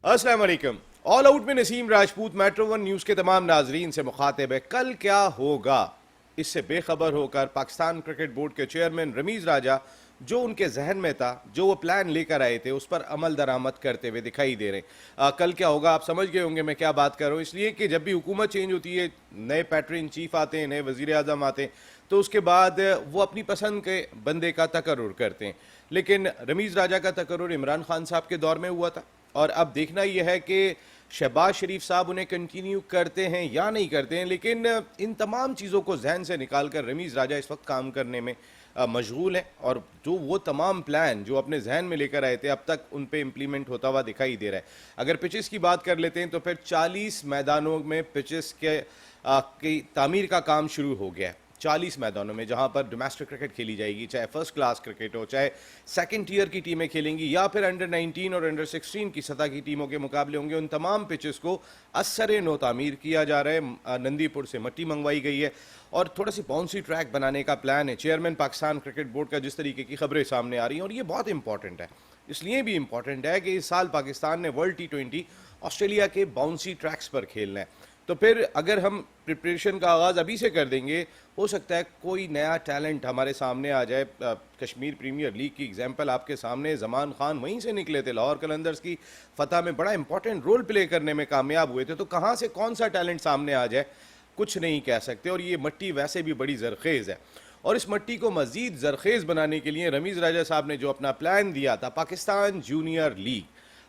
अस्सलाम वालेकुम। All out में Naseem Rajput metro one news के तमाम नाजरीन से मुखातिब है। कल क्या होगा इससे बेखबर होकर पाकिस्तान क्रिकेट बोर्ड के चेयरमैन रमीज़ राजा जो उनके जहन में था, जो वो प्लान लेकर आए थे, उस पर अमल दरामद करते हुए दिखाई दे रहे हैं। कल क्या होगा आप समझ गए होंगे मैं क्या बात कर रहा हूँ, इसलिए कि जब भी हुकूमत चेंज होती है, नए पैटर्न इन चीफ आते हैं, नए वज़ीर आज़म आते हैं, तो उसके बाद वो अपनी पसंद के बंदे का तकर्रुर करते हैं। लेकिन रमीज़ राजा का तकर्रुर इमरान खान साहब के दौर में हुआ था और अब देखना यह है कि शहबाज शरीफ साहब उन्हें कंटिन्यू करते हैं या नहीं करते हैं। लेकिन इन तमाम चीज़ों को जहन से निकाल कर रमीज़ राजा इस वक्त काम करने में मशगूल है और जो वो तमाम प्लान जो अपने जहन में लेकर आए थे अब तक उन पे इम्प्लीमेंट होता हुआ दिखाई दे रहा है। अगर पिचेस की बात कर लेते हैं तो फिर 40 मैदानों में पिचेस के की तामीर का काम शुरू हो गया है। 40 मैदानों में जहां पर डोमेस्टिक क्रिकेट खेली जाएगी, चाहे फर्स्ट क्लास क्रिकेट हो, चाहे सेकंड टियर की टीमें खेलेंगी या फिर अंडर 19 और अंडर 16 की सतह की टीमों के मुकाबले होंगे, उन तमाम पिचेस को असर नो तामीर किया जा रहा है। नंदीपुर से मट्टी मंगवाई गई है और थोड़ा सी बाउंसी ट्रैक बनाने का प्लान है। चेयरमैन पाकिस्तान क्रिकेट बोर्ड का जिस तरीके की खबरें सामने आ रही हैं, और ये बहुत इंपॉर्टेंट है, इसलिए भी इंपॉर्टेंट है कि इस साल पाकिस्तान ने वर्ल्ड T20 ऑस्ट्रेलिया के बाउंसी ट्रैक्स पर खेलना है। तो फिर अगर हम प्रिपरेशन का आगाज़ अभी से कर देंगे, हो सकता है कोई नया टैलेंट हमारे सामने आ जाए। कश्मीर प्रीमियर लीग की एग्जांपल आपके सामने, ज़मान खान वहीं से निकले थे, लाहौर कलंदर्स की फतह में बड़ा इंपॉर्टेंट रोल प्ले करने में कामयाब हुए थे। तो कहाँ से कौन सा टैलेंट सामने आ जाए कुछ नहीं कह सकते। और ये मट्टी वैसे भी बड़ी जरखेज़ है और इस मट्टी को मज़ीद जरखेज़ बनाने के लिए रमीज़ राजा साहब ने जो अपना प्लान दिया था पाकिस्तान जूनियर लीग,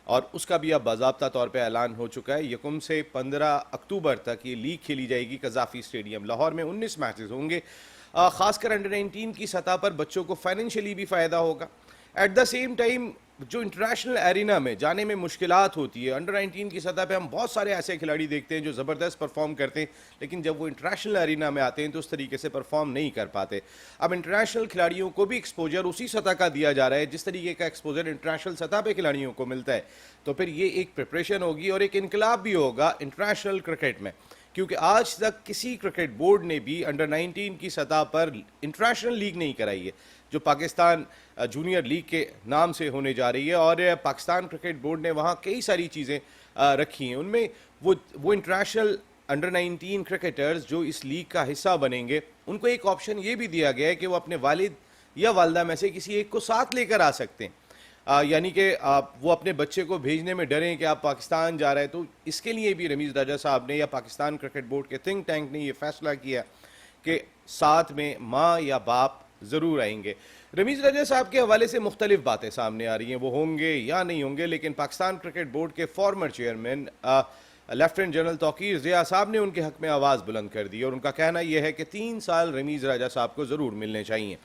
और उसका भी अब बाज़ाब्ता तौर पे ऐलान हो चुका है। यकुम से 15 अक्टूबर तक ये लीग खेली जाएगी कज़ाफ़ी स्टेडियम लाहौर में। 19 मैचेस होंगे। ख़ासकर अंडर 19 की सतह पर बच्चों को फाइनेंशियली भी फ़ायदा होगा। एट द सेम टाइम जो इंटरनेशनल एरिना में जाने में मुश्किलात होती है, अंडर 19 की सतह पे हम बहुत सारे ऐसे खिलाड़ी देखते हैं जो ज़बरदस्त परफॉर्म करते हैं, लेकिन जब वो इंटरनेशनल एरिना में आते हैं तो उस तरीके से परफॉर्म नहीं कर पाते। अब इंटरनेशनल खिलाड़ियों को भी एक्सपोजर उसी सतह का दिया जा रहा है जिस तरीके का एक्सपोजर इंटरनेशनल सतह पे खिलाड़ियों को मिलता है। तो फिर ये एक प्रिपरेशन होगी और एक इनकलाब भी होगा इंटरनेशनल क्रिकेट में, क्योंकि आज तक किसी क्रिकेट बोर्ड ने भी अंडर 19 की सतह पर इंटरनेशनल लीग नहीं कराई है, जो पाकिस्तान जूनियर लीग के नाम से होने जा रही है। और पाकिस्तान क्रिकेट बोर्ड ने वहाँ कई सारी चीज़ें रखी हैं, उनमें वो इंटरनेशनल अंडर 19 क्रिकेटर्स जो इस लीग का हिस्सा बनेंगे, उनको एक ऑप्शन ये भी दिया गया है कि वो अपने वालिद या वालदा में से किसी एक को साथ लेकर आ सकते हैं। यानी कि वो अपने बच्चे को भेजने में डरें कि आप पाकिस्तान जा रहे हैं। तो इसके लिए भी रमीज़ राजा साहब ने या पाकिस्तान क्रिकेट बोर्ड के थिंक टैंक ने ये फैसला किया कि साथ में माँ या बाप ज़रूर आएंगे। रमीज़ राजा साहब के हवाले से मुख्तलिफ बातें सामने आ रही हैं, वो होंगे या नहीं होंगे, लेकिन पाकिस्तान क्रिकेट बोर्ड के former chairman lieutenant general Tauqeer Zia साहब ने उनके हक़ में आवाज़ बुलंद कर दी और उनका कहना यह है कि 3 साल रमीज़ राजा साहब को ज़रूर मिलने चाहिए।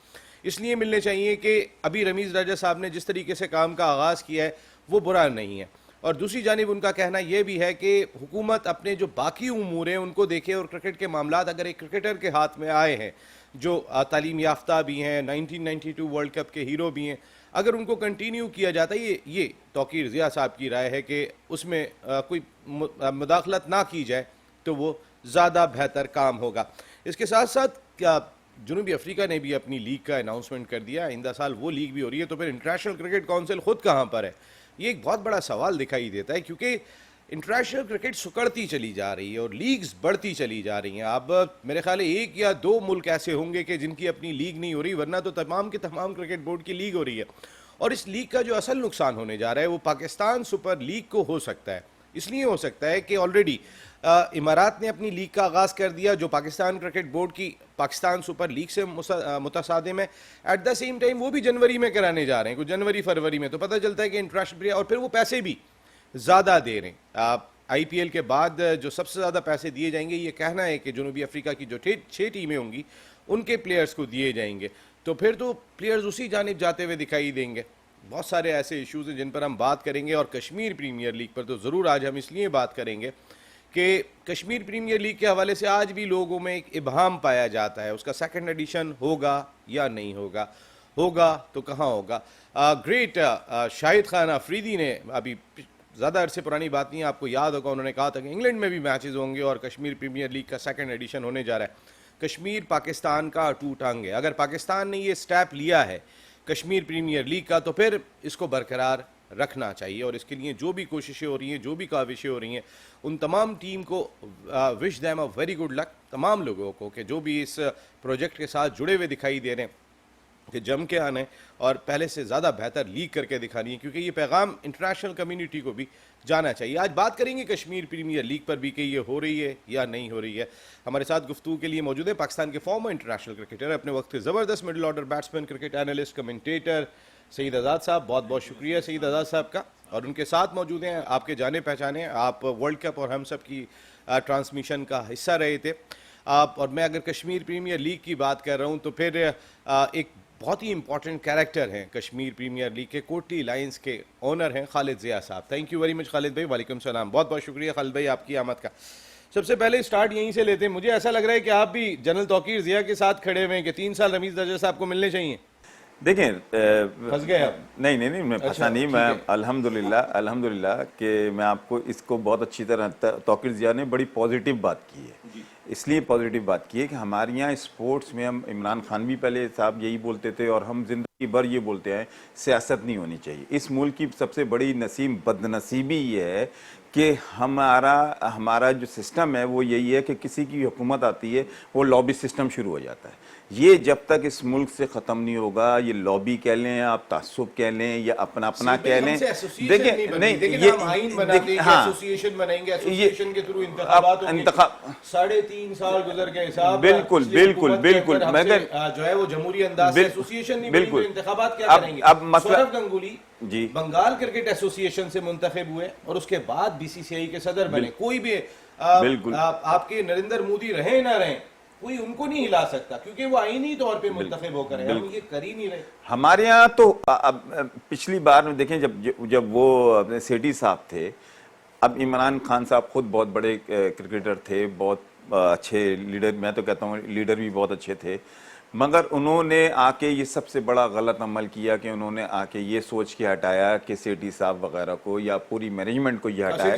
इसलिए मिलने चाहिए कि अभी रमीज़ राजा साहब ने जिस तरीके से काम का आगाज़ किया है वो बुरा नहीं है, और दूसरी जानिब उनका कहना यह भी है कि हुकूमत अपने जो बाकी उमूर हैं उनको देखे और क्रिकेट के मामलात अगर एक क्रिकेटर के हाथ में आए हैं जो तालीम याफ्ता भी हैं, 1992 वर्ल्ड कप के हीरो भी हैं, अगर उनको कंटिन्यू किया जाता है, ये तौकीर ज़िया साहब की राय है कि उसमें कोई मुदाखलत ना की जाए तो वो ज़्यादा बेहतर काम होगा। इसके साथ साथ क्या जनूबी अफ्रीका ने भी अपनी लीग का अनाउंसमेंट कर दिया, आइंदा साल वो लीग भी हो रही है। तो फिर इंटरनेशनल क्रिकेट काउंसिल खुद कहाँ पर है, ये एक बहुत बड़ा सवाल दिखाई देता है, क्योंकि इंटरनेशनल क्रिकेट सुकड़ती चली जा रही है और लीग्स बढ़ती चली जा रही हैं। अब मेरे ख्याल है 1 या 2 मुल्क ऐसे होंगे कि जिनकी अपनी लीग नहीं हो रही, वरना तो तमाम के तमाम क्रिकेट बोर्ड की लीग हो रही है। और इस लीग का जो असल नुकसान होने जा रहा है वो पाकिस्तान सुपर लीग को हो सकता है। इसलिए हो सकता है कि ऑलरेडी इमारात ने अपनी लीग का आगाज़ कर दिया जो पाकिस्तान क्रिकेट बोर्ड की पाकिस्तान सुपर लीग से मुतसादिम है। एट द सेम टाइम वो भी जनवरी में कराने जा रहे हैं, कुछ जनवरी फरवरी में, तो पता चलता है कि इंटरनेशनल, और फिर वो पैसे भी ज़्यादा दे रहे हैं। IPL के बाद जो सबसे ज़्यादा पैसे दिए जाएंगे, ये कहना है कि जनूबी अफ्रीका की जो 6 टीमें होंगी उनके प्लेयर्स को दिए जाएंगे। तो फिर तो प्लेयर्स उसी जानिब जाते हुए दिखाई देंगे। बहुत सारे ऐसे इश्यूज़ हैं जिन पर हम बात करेंगे, और कश्मीर प्रीमियर लीग पर तो ज़रूर आज हम इसलिए बात करेंगे कि कश्मीर प्रीमियर लीग के हवाले से आज भी लोगों में एक इबहम पाया जाता है, उसका सेकंड एडिशन होगा या नहीं होगा, होगा तो कहाँ होगा। ग्रेट शाहिद खान अफरीदी ने, अभी ज़्यादा अरसे पुरानी बात नहीं है, आपको याद होगा, उन्होंने कहा था कि इंग्लैंड में भी मैचेस होंगे और कश्मीर प्रीमियर लीग का सेकंड एडिशन होने जा रहा है। कश्मीर पाकिस्तान का अटूट अंग है। अगर पाकिस्तान ने ये स्टेप लिया है कश्मीर प्रीमियर लीग का, तो फिर इसको बरकरार रखना चाहिए। और इसके लिए जो भी कोशिशें हो रही हैं, जो भी काविशें हो रही हैं, उन तमाम टीम को wish them a very good luck, तमाम लोगों को कि जो भी इस प्रोजेक्ट के साथ जुड़े हुए दिखाई दे रहे हैं कि जम के आने और पहले से ज़्यादा बेहतर लीग करके दिखानी है, क्योंकि ये पैगाम इंटरनेशनल कम्युनिटी को भी जाना चाहिए। आज बात करेंगे कश्मीर प्रीमियर लीग पर भी कि ये हो रही है या नहीं हो रही है। हमारे साथ गुफ्तगू के लिए मौजूद है पाकिस्तान के फॉर्मर इंटरनेशनल क्रिकेटर, अपने वक्त के ज़बरदस्त middle order batsman, cricket analyst, commentator Saeed Azad साहब। बहुत बहुत शुक्रिया सईद आज़ाद साहब का। और उनके साथ मौजूद हैं आपके जाने पहचाने, आप वर्ल्ड कप और हम सब की ट्रांसमिशन का हिस्सा रहे थे आप। और मैं अगर कश्मीर प्रीमियर लीग की बात कर रहा हूँ तो फिर एक बहुत ही इंपॉर्टेंट कैरेक्टर हैं कश्मीर प्रीमियर लीग के, कोटली लायंस के ओनर हैं खालिद ज़िया साहब। Thank you very much Khalid भाई। वालेकुम सलाम। बहुत बहुत शुक्रिया खालिद भाई आपकी आमद का। सबसे पहले स्टार्ट यहीं से लेते हैं। मुझे ऐसा लग रहा है कि आप भी जनरल तौकीर ज़िया के साथ खड़े हुए हैं कि 3 साल रमीज़ रजा साहब को मिलने चाहिए। देखें, फंस गए आप? नहीं, मैं फंसा नहीं। मैं अल्हम्दुलिल्लाह कि मैं आपको इसको बहुत अच्छी तरह तौकीर ज़िया ने बड़ी पॉजिटिव बात की है। इसलिए पॉजिटिव बात की है कि हमारे यहाँ स्पोर्ट्स में, हम इमरान खान भी पहले साहब यही बोलते थे और हम जिंदगी भर ये बोलते हैं, सियासत नहीं होनी चाहिए। इस मुल्क की सबसे बड़ी बदनसीबी ये है कि हमारा जो सिस्टम है वो यही है कि किसी की हुकूमत आती है वो लॉबी सिस्टम शुरू हो जाता है। ये जब तक इस मुल्क से ख़त्म नहीं होगा, ये लॉबी कह लें, आप तासुब कह लें या अपना कह लें, देखें नहीं ये आइन बनाते हैं, एसोसिएशन बनाएंगे, एसोसिएशन के थ्रू इंतखाबात होंगे। 3.5 साल गुजर गए साहब। बिल्कुल मगर जो है वो जमहूरी अंदाज से एसोसिएशन नहीं बनी तो इंतखाबात क्या करेंगे? अब सौरभ गंगुली जी बंगाल क्रिकेट एसोसिएशन से मुंतखब हुए और उसके बाद बीसीसीआई के सदर बने। कोई भी आपके नरेंद्र मोदी रहे ना रहे, कोई उनको नहीं हिला सकता क्योंकि वो आईनी तौर पे मुंतखब होकर है। हम ये कर ही नहीं रहे। हमारे यहाँ तो पिछली बार में देखें जब वो अपने सेठी साहब थे, अब इमरान खान साहब खुद बहुत बड़े क्रिकेटर थे, बहुत अच्छे लीडर, मैं तो कहता हूँ लीडर भी बहुत अच्छे थे, मगर उन्होंने आके ये सबसे बड़ा गलत अमल किया कि उन्होंने आके ये सोच के हटाया कि सेठी साहब वगैरह को या पूरी मैनेजमेंट को ये हटाया,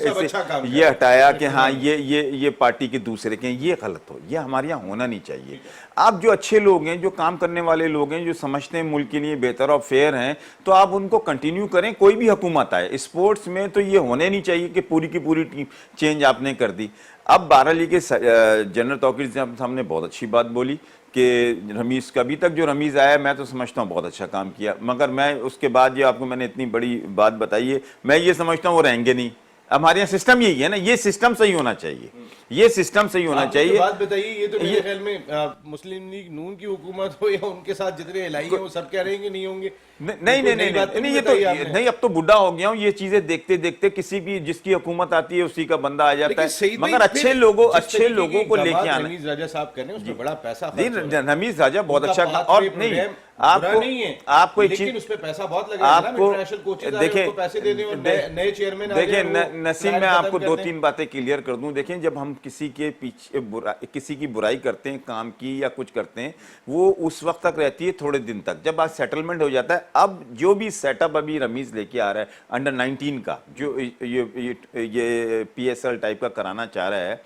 ये हटाया कि हाँ ये पार्टी के दूसरे के, ये गलत हो, ये हमारे यहाँ होना नहीं चाहिए। आप जो अच्छे लोग हैं, जो काम करने वाले लोग हैं, जो समझते हैं मुल्क के लिए बेहतर और फेयर हैं, तो आप उनको कंटिन्यू करें, कोई भी हुकूमत आए। स्पोर्ट्स में तो ये होने नहीं चाहिए कि पूरी की पूरी टीम चेंज आपने कर दी। अब बाराली के जनरल तौकीर साहब ने बहुत अच्छी बात बोली कि रमीज़ का, अभी तक जो रमीज़ आया मैं तो समझता हूँ बहुत अच्छा काम किया, मगर मैं उसके बाद जो आपको मैंने इतनी बड़ी बात बताई है, मैं ये समझता हूँ वो रहेंगे नहीं। हमारे यहाँ सिस्टम यही है ना, ये सिस्टम सही होना चाहिए, ये सिस्टम सही होना चाहिए। बात बताइए, ये तो मेरे ख्याल में मुस्लिम लीग नून की हुकूमत हो या उनके साथ जितने इलाही हैं वो सब कह रहे हैं कि नहीं होंगे। नहीं, ये तो नहीं, अब तो बुढ़ा हो गया हूँ, ये चीजें देखते देखते किसी भी जिसकी हुकूमत आती है उसी का बंदा आ जाता है। मगर अच्छे लोगों को लेके आना। रमीज राजा साहब कह रहे हैं उसमें बड़ा पैसा, रमीज राजा बहुत अच्छा, और नहीं आपको एक चीज, उस पे पैसा बहुत लगेगा ना, इंटरनेशनल कोचेस देखें, पैसे दे दें और नए चेयरमैन। देखें नसीम, मैं आपको 2-3 बातें क्लियर कर दूं। देखें, जब हम किसी के पीछे किसी की बुराई करते हैं, काम की या कुछ करते हैं, वो उस वक्त तक रहती है, थोड़े दिन तक, जब आज सेटलमेंट हो जाता है। अब जो भी सेटअप अभी रमीज लेके आ रहा है अंडर 19 का, जो ये PSL टाइप का कराना चाह रहा है,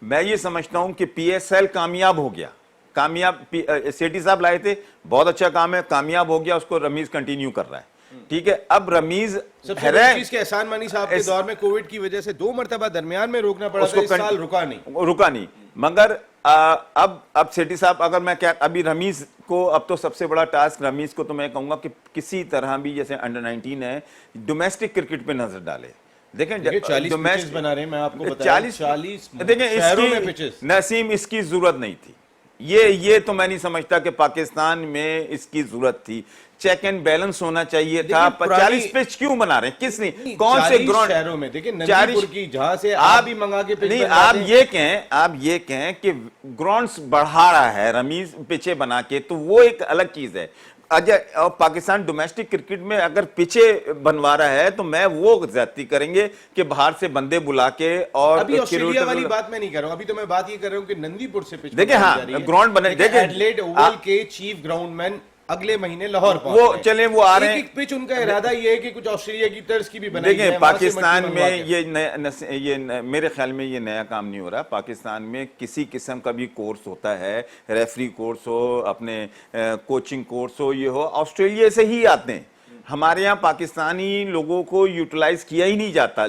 मैं ये समझता हूं कि PSL कामयाब हो गया। सेठी साहब लाए थे, बहुत अच्छा काम है, कामयाब हो गया, उसको रमीज कंटिन्यू कर रहा है। ठीक है, अब रमीज के एहसान मानी साहब के दौर में कोविड की वजह से 2 मरतबा दरमियान में रोकना पड़ा था, इस साल रुका नहीं। मगर अब सेठी साहब, अगर मैं क्या, अभी रमीज को, अब तो सबसे बड़ा टास्क रमीज को तो मैं कहूंगा कि किसी तरह भी, जैसे अंडर 19 है, डोमेस्टिक क्रिकेट पे नजर डाले। देखें 40 पिचेस बना रहे हैं, मैं आपको बताया 40 देखें, इसकी नसीम इसकी जरूरत नहीं थी। ये तो मैं नहीं समझता कि पाकिस्तान में इसकी जरूरत थी। चेक एंड बैलेंस होना चाहिए था। 40 पिच क्यों बना रहे हैं, किस ने, कौन से ग्राउंड शहरों में? देखिए नंदीपुर की, जहां से आप भी मंगा के पिच, नहीं, आप ये कहें कि ग्राउंड्स बढ़ा रहा है रमीज पिचे बना के, तो वो एक अलग चीज है। अजय, और पाकिस्तान डोमेस्टिक क्रिकेट में अगर पिछे बनवा रहा है तो मैं वो ज्यादती करेंगे कि बाहर से बंदे बुला के। और अभी ऑस्ट्रेलिया वाली बात मैं नहीं कर रहा हूं, अभी तो मैं बात ये कर रहा हूं कि नंदीपुर से पिच, देखिए हाँ ग्राउंड बने, देखिए एडिलेड ओवल के चीफ ग्राउंडमैन अगले महीने लाहौर वो चले, वो आ रहे हैं। एक पिच उनका इरादा ये है कि कुछ ऑस्ट्रेलिया की तर्ज की भी बनाई जाए। देखिए पाकिस्तान में ये मेरे ख्याल में ये नया काम नहीं हो रहा। पाकिस्तान में किसी किस्म का भी कोर्स होता है, रेफरी कोर्स हो, अपने कोचिंग कोर्स हो, ये हो, ऑस्ट्रेलिया से ही आते हैं। हमारे यहाँ पाकिस्तानी लोगों को यूटिलाइज किया ही नहीं जाता।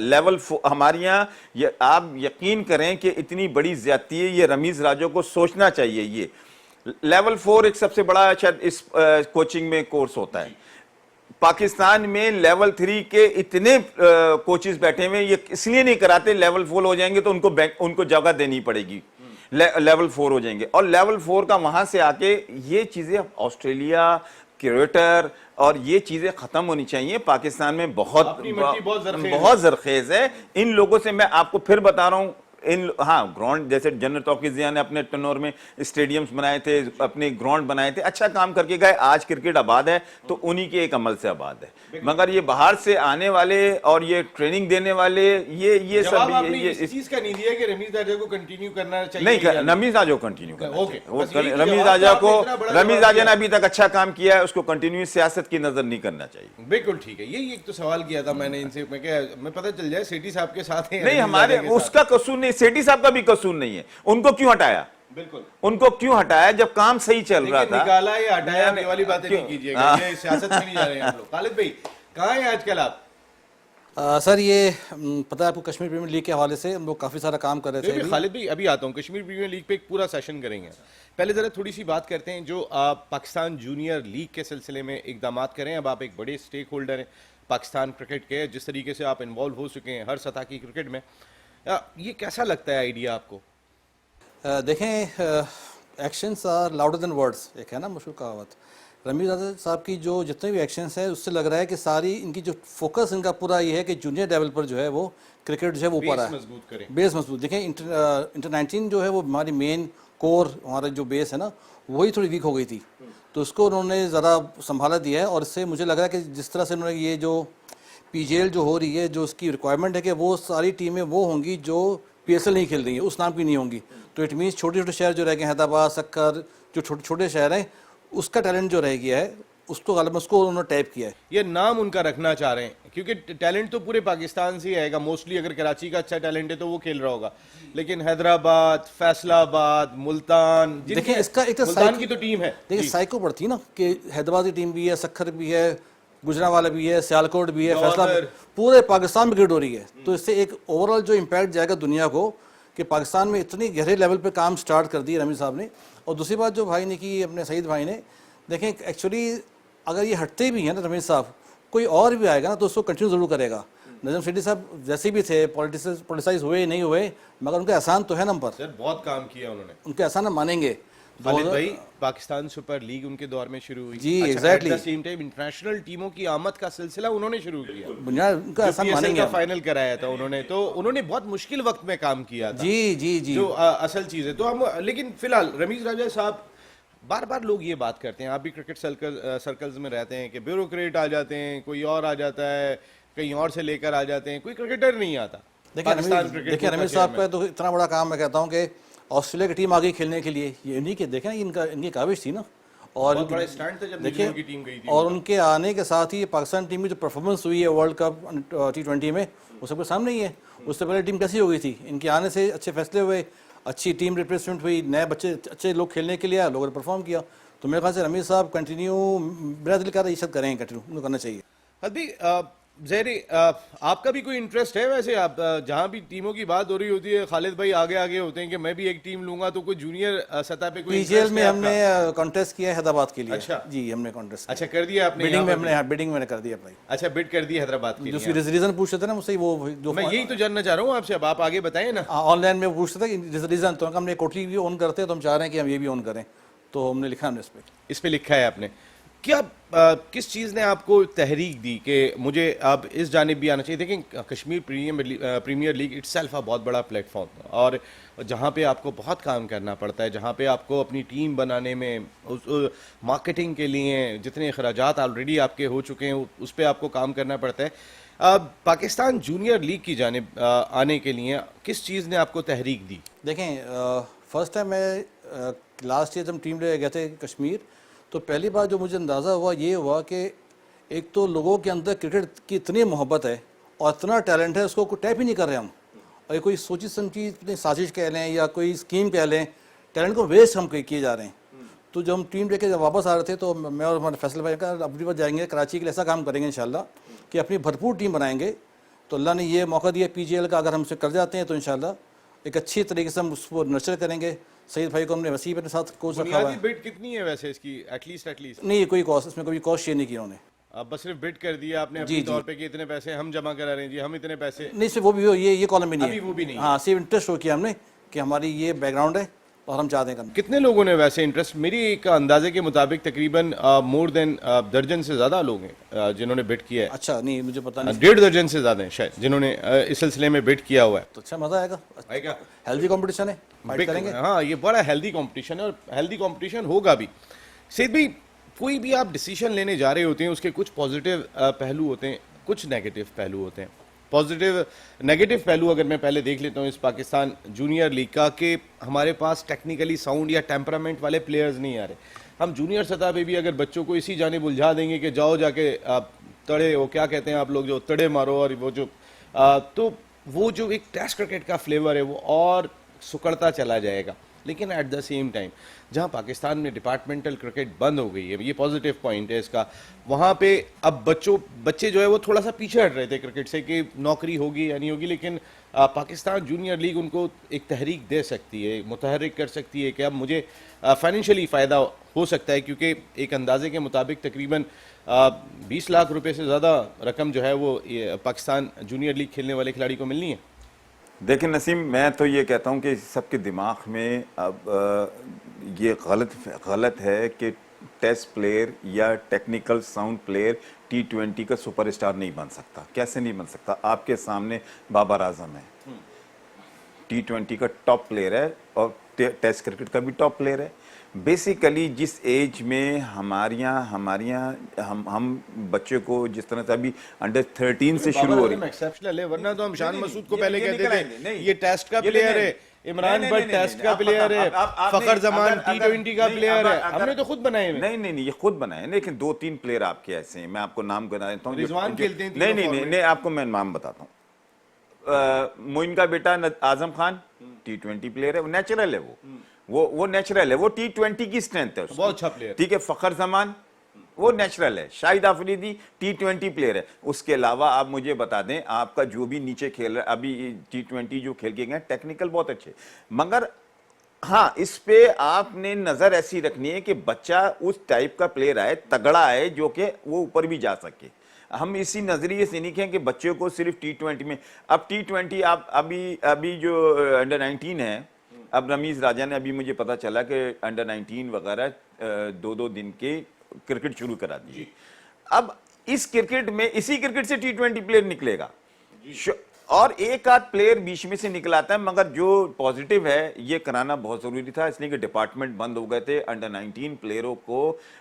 हमारे यहाँ आप यकीन करें कि इतनी बड़ी ज्यादती है, ये रमीज राजो को सोचना चाहिए। ये लेवल 4 एक सबसे बड़ा शायद इस कोचिंग में कोर्स होता है। पाकिस्तान में लेवल 3 के इतने कोचेस बैठे हुए, ये इसलिए नहीं कराते, लेवल 4 हो जाएंगे तो उनको जगह देनी पड़ेगी, लेवल 4 हो जाएंगे। और लेवल 4 का वहां से आके ये चीजें ऑस्ट्रेलिया, क्रिकेटर और ये चीजें खत्म होनी चाहिए। पाकिस्तान में बहुत जरखेज है। इन लोगों से मैं आपको फिर बता रहा हूं, हाँ, ग्राउंड जैसे जनरल तौकीर ज़िया ने अपने टनोर में स्टेडियम्स बनाए थे, अपने ग्राउंड बनाए थे, अच्छा काम करके गए। आज क्रिकेट आबाद है तो उन्हीं के एक अमल से आबाद है। मगर ये बाहर से आने वाले और ये ट्रेनिंग देने वाले, ये सब ये इस चीज का नहीं दिया कि रमीज राजा को कंटिन्यू करना चाहिए। नहीं, रमीज राजा को कंटिन्यू करना, रमीज राजा ने अभी तक अच्छा काम किया है, उसको कंटिन्यू सियासत की नजर नहीं करना चाहिए। बिल्कुल ठीक है। यही एक तो सवाल किया था मैंने इनसे, मैं पता चल जाए सेठी साहब के साथ है नहीं, हमारे उसका कसूर नहीं, सेठी साहब का भी कसूर नहीं है। उनको क्यों हटाया? बिल्कुल, उनको क्यों हटाया जब काम सही चल रहा था? निकाला या हटाया, ये वाली बातें नहीं कीजिएगा, ये सियासत में नहीं जा रहे हैं हम लोग। खालिद भाई कहाँ हैं आजकल आप? सर ये पता है आपको, कश्मीर प्रीमियर लीग के हवाले से हम लोग काफ़ी सारा काम कर रहे थे। खालिद भाई अभी आता हूँ, कश्मीर प्रीमियर लीग पे एक पूरा सेशन करेंगे। पहले ज़रा थोड़ी सी बात करते हैं जो पाकिस्तान जूनियर लीग के सिलसिले में इकदाम करें। अब आप एक बड़े स्टेक होल्डर हैं पाकिस्तान क्रिकेट के, जिस तरीके से आप इन्वॉल्व हो चुके हैं हर सतह की क्रिकेट में, ये कैसा लगता है आइडिया आपको? देखें, actions are louder than words, एक है ना मशहूर कहावत। रमीज राजा साहब की जो जितने भी एक्शंस हैं, उससे लग रहा है कि सारी इनकी जो फोकस इनका पूरा ये है कि जूनियर लेवल पर जो है वो क्रिकेट जो है वो ऊपर है, मजबूत करें, बेस मजबूत। देखें इंटर 19 जो है वो हमारी मेन कोर, हमारा जो बेस है ना, वही थोड़ी वीक हो गई थी, तो उसको उन्होंने ज़रा संभाला दिया है। और इससे मुझे लग रहा है कि जिस तरह से उन्होंने ये जो PGL जो हो रही है, जो उसकी रिक्वायरमेंट है कि वो सारी टीमें वो होंगी जो PSL नहीं खेल रही हैं, उस नाम की नहीं होंगी। तो इट मीन्स छोटे छोटे शहर जो रह गए, हैदराबाद, सक्कर, जो छोटे छोटे शहर हैं, उसका टैलेंट जो रह गया है, उसको गालिब उसको उन्होंने टैप किया है। ये नाम उनका रखना चाह रहे हैं क्योंकि टैलेंट तो पूरे पाकिस्तान से ही आएगा मोस्टली। अगर कराची का अच्छा टैलेंट है तो वो खेल रहा होगा, लेकिन हैदराबाद, फैसलाबाद, मुल्तान, देखिए इसका एक मुल्तान की तो टीम है, देखिए साइको बढ़ती है ना कि हैदराबाद की टीम भी है, सक्खर भी है, गुजरांवाला भी है, सियालकोट भी है, फैसला, पूरे पाकिस्तान में क्रिकेट हो रही है। तो इससे एक ओवरऑल जो इम्पैक्ट जाएगा दुनिया को कि पाकिस्तान में इतनी गहरे लेवल पे काम स्टार्ट कर दिया रमीज साहब ने। और दूसरी बात जो भाई ने की, अपने सईद भाई ने, देखें एक्चुअली अगर ये हटते भी हैं ना रमीज साहब, कोई और भी आएगा ना तो उसको कंटिन्यू ज़रूर करेगा। नजम सेठी साहब जैसे भी थे, पॉलिटिसाइज हुए नहीं हुए, मगर उनका एहसान तो है ना हम पर, सर बहुत काम किया उन्होंने, उनके एहसान हम मानेंगे। खालिद भाई पाकिस्तान सुपर लीग उनके दौर में शुरू हुई जी, एग्जैक्टली। सेम टाइम इंटरनेशनल टीमों की आमद का सिलसिला उन्होंने शुरू किया, बुनियाद उनका एहसान मानेंगे। फाइनल कराया था उन्होंने, तो उन्होंने बहुत मुश्किल वक्त में काम किया था। जी जी जी, जो असल चीज़ है। तो हम, लेकिन फिलहाल रमीज राजा साहब, बार बार लोग ये बात करते हैं, आप भी क्रिकेट सर्कल्स में रहते हैं, कि ब्यूरोक्रेट आ जाते हैं, कोई और आ जाता है, कहीं और से लेकर आ जाते हैं, कोई क्रिकेटर नहीं आता। देखिए रमीज साहब का तो इतना बड़ा काम, मैं कहता हूँ कि ऑस्ट्रेलिया की टीम आ गई खेलने के लिए, ये इन्हीं के, देखें ना इनकी काविश थी ना, और देखिए और उनके आने के साथ ही पाकिस्तान टीम की जो परफॉर्मेंस हुई है वर्ल्ड कप T20 में, वो सबके सामने ही है। उससे पहले टीम कैसी हो गई थी, इनके आने से अच्छे फैसले हुए, अच्छी टीम रिप्रेजेंट हुई, नए बच्चे अच्छे लोग खेलने के लिए आए, लोगों ने परफॉर्म किया। तो मेरे ख्याल से रमीज साहब कंटिन्यू मेरा दिल कर इज्जत करेंगे, कंटिन्यू उनको करना चाहिए। अभी ज़हरी, आपका भी कोई इंटरेस्ट है वैसे? आप जहाँ भी टीमों की बात हो रही होती है, खालिद भाई आगे आगे होते हैं कि मैं भी एक टीम लूंगा, तो कोई जूनियर सतह पे कोई PGL में हमने कॉन्टेस्ट किया हैदराबाद के लिए। अच्छा जी, हमने कॉन्टेस्ट, अच्छा कर दिया आपने? बिडिंग में हमने, बिडिंग मैंने कर दिया भाई। अच्छा, बिड कर दिया हैदराबाद के लिए। जो रीजन पूछ रहे थे ना मुझसे, वो जो मैं यही तो जानना चाह रहा हूँ आपसे, अब आप आगे बताएं ना। ऑनलाइन में पूछते थे कि रीजन, तो हमने कोटली भी ऑन करते हैं, तो हम चाह रहे हैं कि हम ये भी ऑन करें, तो हमने लिखा, हमने इस पे लिखा है आपने। क्या किस चीज़ ने आपको तहरीक दी कि मुझे अब इस जानिब भी आना चाहिए? देखें, कश्मीर प्रीमियर लीग इट्सेल्फ बहुत बड़ा प्लेटफॉर्म, और जहाँ पे आपको बहुत काम करना पड़ता है, जहाँ पे आपको अपनी टीम बनाने में, मार्केटिंग के लिए जितने अखराजात ऑलरेडी आपके हो चुके हैं, उस पर आपको काम करना पड़ता है। पाकिस्तान जूनियर लीग की जानिब आने के लिए किस चीज़ ने आपको तहरीक दी? देखें, फर्स्ट टाइम मैं लास्ट ईयर जब टीम ले गए थे कश्मीर, तो पहली बार जो मुझे अंदाज़ा हुआ ये हुआ कि एक तो लोगों के अंदर क्रिकेट की इतनी मोहब्बत है और इतना टैलेंट है, उसको कोई टैप ही नहीं कर रहे हम। और ये कोई सोची समझी अपनी साजिश कह लें या कोई स्कीम कह लें, टैलेंट को वेस्ट हम किए जा रहे हैं। तो जब हम टीम लेके जब वापस आ रहे थे तो मैं और हमारे फैसल भाई का अपनी बार जाएंगे कराची के लिए, ऐसा काम करेंगे इंशाल्लाह कि अपनी भरपूर टीम बनाएंगे। तो अल्लाह ने ये मौका दिया PGL का, अगर हम उसे कर जाते हैं तो इंशाल्लाह एक अच्छी तरीके से हम उसको नर्चर करेंगे। सईद भाई को हमने वसीम अपने साथ कोच रखा हुआ बुनियादी है। बिड कितनी है वैसे इसकी, एटलीस्ट? नहीं, कोई कॉस्ट, इसमें कोई कॉस्ट शेयर नहीं किया उन्होंने। अब बस सिर्फ बिड कर दिया आपने अपने तौर पे कि इतने पैसे हम जमा करा रहे हैं जी, हम इतने पैसे। नहीं, सिर्फ वो भी ये कॉलम भी नहीं अभी है, वो भी नहीं है। हाँ, सिर्फ इंटरेस्ट शो किया हमने कि हमारी ये बैकग्राउंड है और हम चाहते हैं करना। कितने लोगों ने वैसे इंटरेस्ट, मेरी एक अंदाजे के मुताबिक तकरीबन मोर देन दर्जन से ज्यादा लोग हैं जिन्होंने बिड किया है। अच्छा, नहीं मुझे पता नहीं। 1.5 दर्जन से ज्यादा हैं शायद जिन्होंने इस सिलसिले में बिड किया हुआ है। तो अच्छा, मजा आएगा, आएगा। हेल्दी कंपटीशन है, फाइट करेंगे। हाँ, ये बड़ा हेल्दी कंपटीशन है और हेल्दी कंपटीशन होगा भी। सईद भाई, कोई भी आप डिसीजन लेने जा रहे होते हैं उसके कुछ पॉजिटिव पहलू होते हैं, कुछ नेगेटिव पहलू होते हैं। पॉजिटिव नेगेटिव पहलू अगर मैं पहले देख लेता हूँ इस पाकिस्तान जूनियर लीग का, कि हमारे पास टेक्निकली साउंड या टेम्परामेंट वाले प्लेयर्स नहीं आ रहे। हम जूनियर सतह पे भी अगर बच्चों को इसी जाने उलझा देंगे कि जाओ जाके तड़े, वो क्या कहते हैं आप लोग, जो तड़े मारो, और वो जो तो वो जो एक टेस्ट क्रिकेट का फ्लेवर है वो और सुकड़ता चला जाएगा। लेकिन एट द सेम टाइम जहां पाकिस्तान में डिपार्टमेंटल क्रिकेट बंद हो गई है, ये पॉजिटिव पॉइंट है इसका, वहां पे अब बच्चे जो है वो थोड़ा सा पीछे हट रहे थे क्रिकेट से कि नौकरी होगी या नहीं होगी, लेकिन पाकिस्तान जूनियर लीग उनको एक तहरीक दे सकती है, मुतहरिक कर सकती है कि अब मुझे फाइनेंशियली फ़ायदा हो सकता है, क्योंकि एक अंदाजे के मुताबिक तकरीबन 20 लाख रुपए से ज़्यादा रकम जो है वो पाकिस्तान जूनियर लीग खेलने वाले खिलाड़ी को मिलनी है। देखिए नसीम, मैं तो ये कहता हूँ कि सबके दिमाग में अब ये गलत है कि टेस्ट प्लेयर या टेक्निकल साउंड प्लेयर T20 का सुपरस्टार नहीं बन सकता। कैसे नहीं बन सकता? आपके सामने बाबर आजम है, T20 का टॉप प्लेयर है और टेस्ट क्रिकेट का भी टॉप प्लेयर है। बेसिकली जिस एज में हम बच्चे को जिस तरह से अभी अंडर 13 से शुरू हो रही है, एक्सेप्शनल है, वरना तो हम शान मसूद को पहले ये कहते निकलेंगे, थे नहीं, ये टेस्ट का प्लेयर है, इमरान नहीं, भट्ट नहीं, टेस्ट नहीं, का आप- प्लेयर है, आप- फखर नहीं, जमान अगर- T20 का नहीं, प्लेयर है। अगर- हमने तो खुद बनाए हुए। नहीं, ये खुद बनाए, लेकिन 2-3 प्लेयर आपके ऐसे हैं, मैं आपको नाम बता देता हूँ। रिजवान खेलते हैं नहीं, तीनों नहीं, आपको मैं नाम बताता हूँ। मोइन का बेटा आजम खान T20 प्लेयर है, वो नेचुरल है, वो नेचुरल है, वो T20 की स्ट्रेंथ है, बहुत अच्छा प्लेयर। ठीक है। फखर जमान वो नेचुरल है। शाहिद आफरीदी T20 प्लेयर है। उसके अलावा आप मुझे बता दें, आपका जो भी नीचे खेल रहा है अभी T20 जो खेल के गए टेक्निकल बहुत अच्छे, मगर हाँ, इस पे आपने नजर ऐसी रखनी है कि बच्चा उस टाइप का प्लेयर आए, तगड़ा है, जो कि वो ऊपर भी जा सके। हम इसी नजरिए से नहीं कहें कि बच्चों को सिर्फ T20 में, अब T20 आप अभी जो अंडर 19 है, अब रमीज राजा ने, अभी मुझे पता चला कि अंडर 19 वगैरह 2-2 दिन के क्रिकेट शुरू करा दी। अब इस क्रिकेट में, इसी क्रिकेट से T20 प्लेयर निकलेगा और एक आध प्लेयर बीच में से निकलाता है, मगर जो पॉजिटिव है ये कराना बहुत जरूरी था, इसलिए कि डिपार्टमेंट बंद हो गए थे। अंडर 19 प्लेयरों को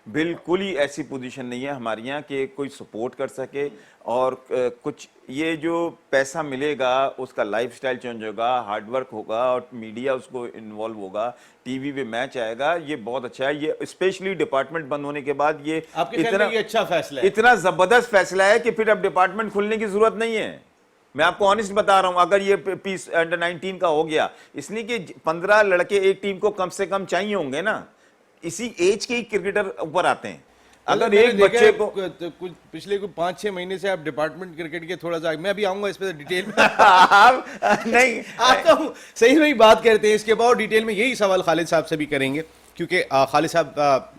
बिल्कुल ही ऐसी पोजीशन नहीं है हमारे यहाँ कि कोई सपोर्ट कर सके, और कुछ ये जो पैसा मिलेगा उसका लाइफस्टाइल चेंज होगा, हार्डवर्क होगा और मीडिया उसको इन्वॉल्व होगा, टीवी पे मैच आएगा। ये बहुत अच्छा है, ये स्पेशली डिपार्टमेंट बंद होने के बाद ये अच्छा फैसला है, इतना जबरदस्त फैसला है कि फिर अब डिपार्टमेंट खुलने की जरूरत नहीं है। मैं आपको ऑनेस्ट बता रहा हूं, अगर ये पीस अंडर 19 का हो गया, इसलिए कि 15 लड़के एक टीम को कम से कम चाहिए होंगे ना, इसी एज के ही क्रिकेटर ऊपर आते हैं। अगर एक बच्चे को कुछ पिछले 5-6 महीने से आप डिपार्टमेंट क्रिकेट के थोड़ा सा, मैं अभी आऊंगा इस पे डिटेल में नहीं, आप तो सही में बात करते हैं, इसके बाद डिटेल में यही सवाल खालिद साहब से भी करेंगे, क्योंकि खालिद साहब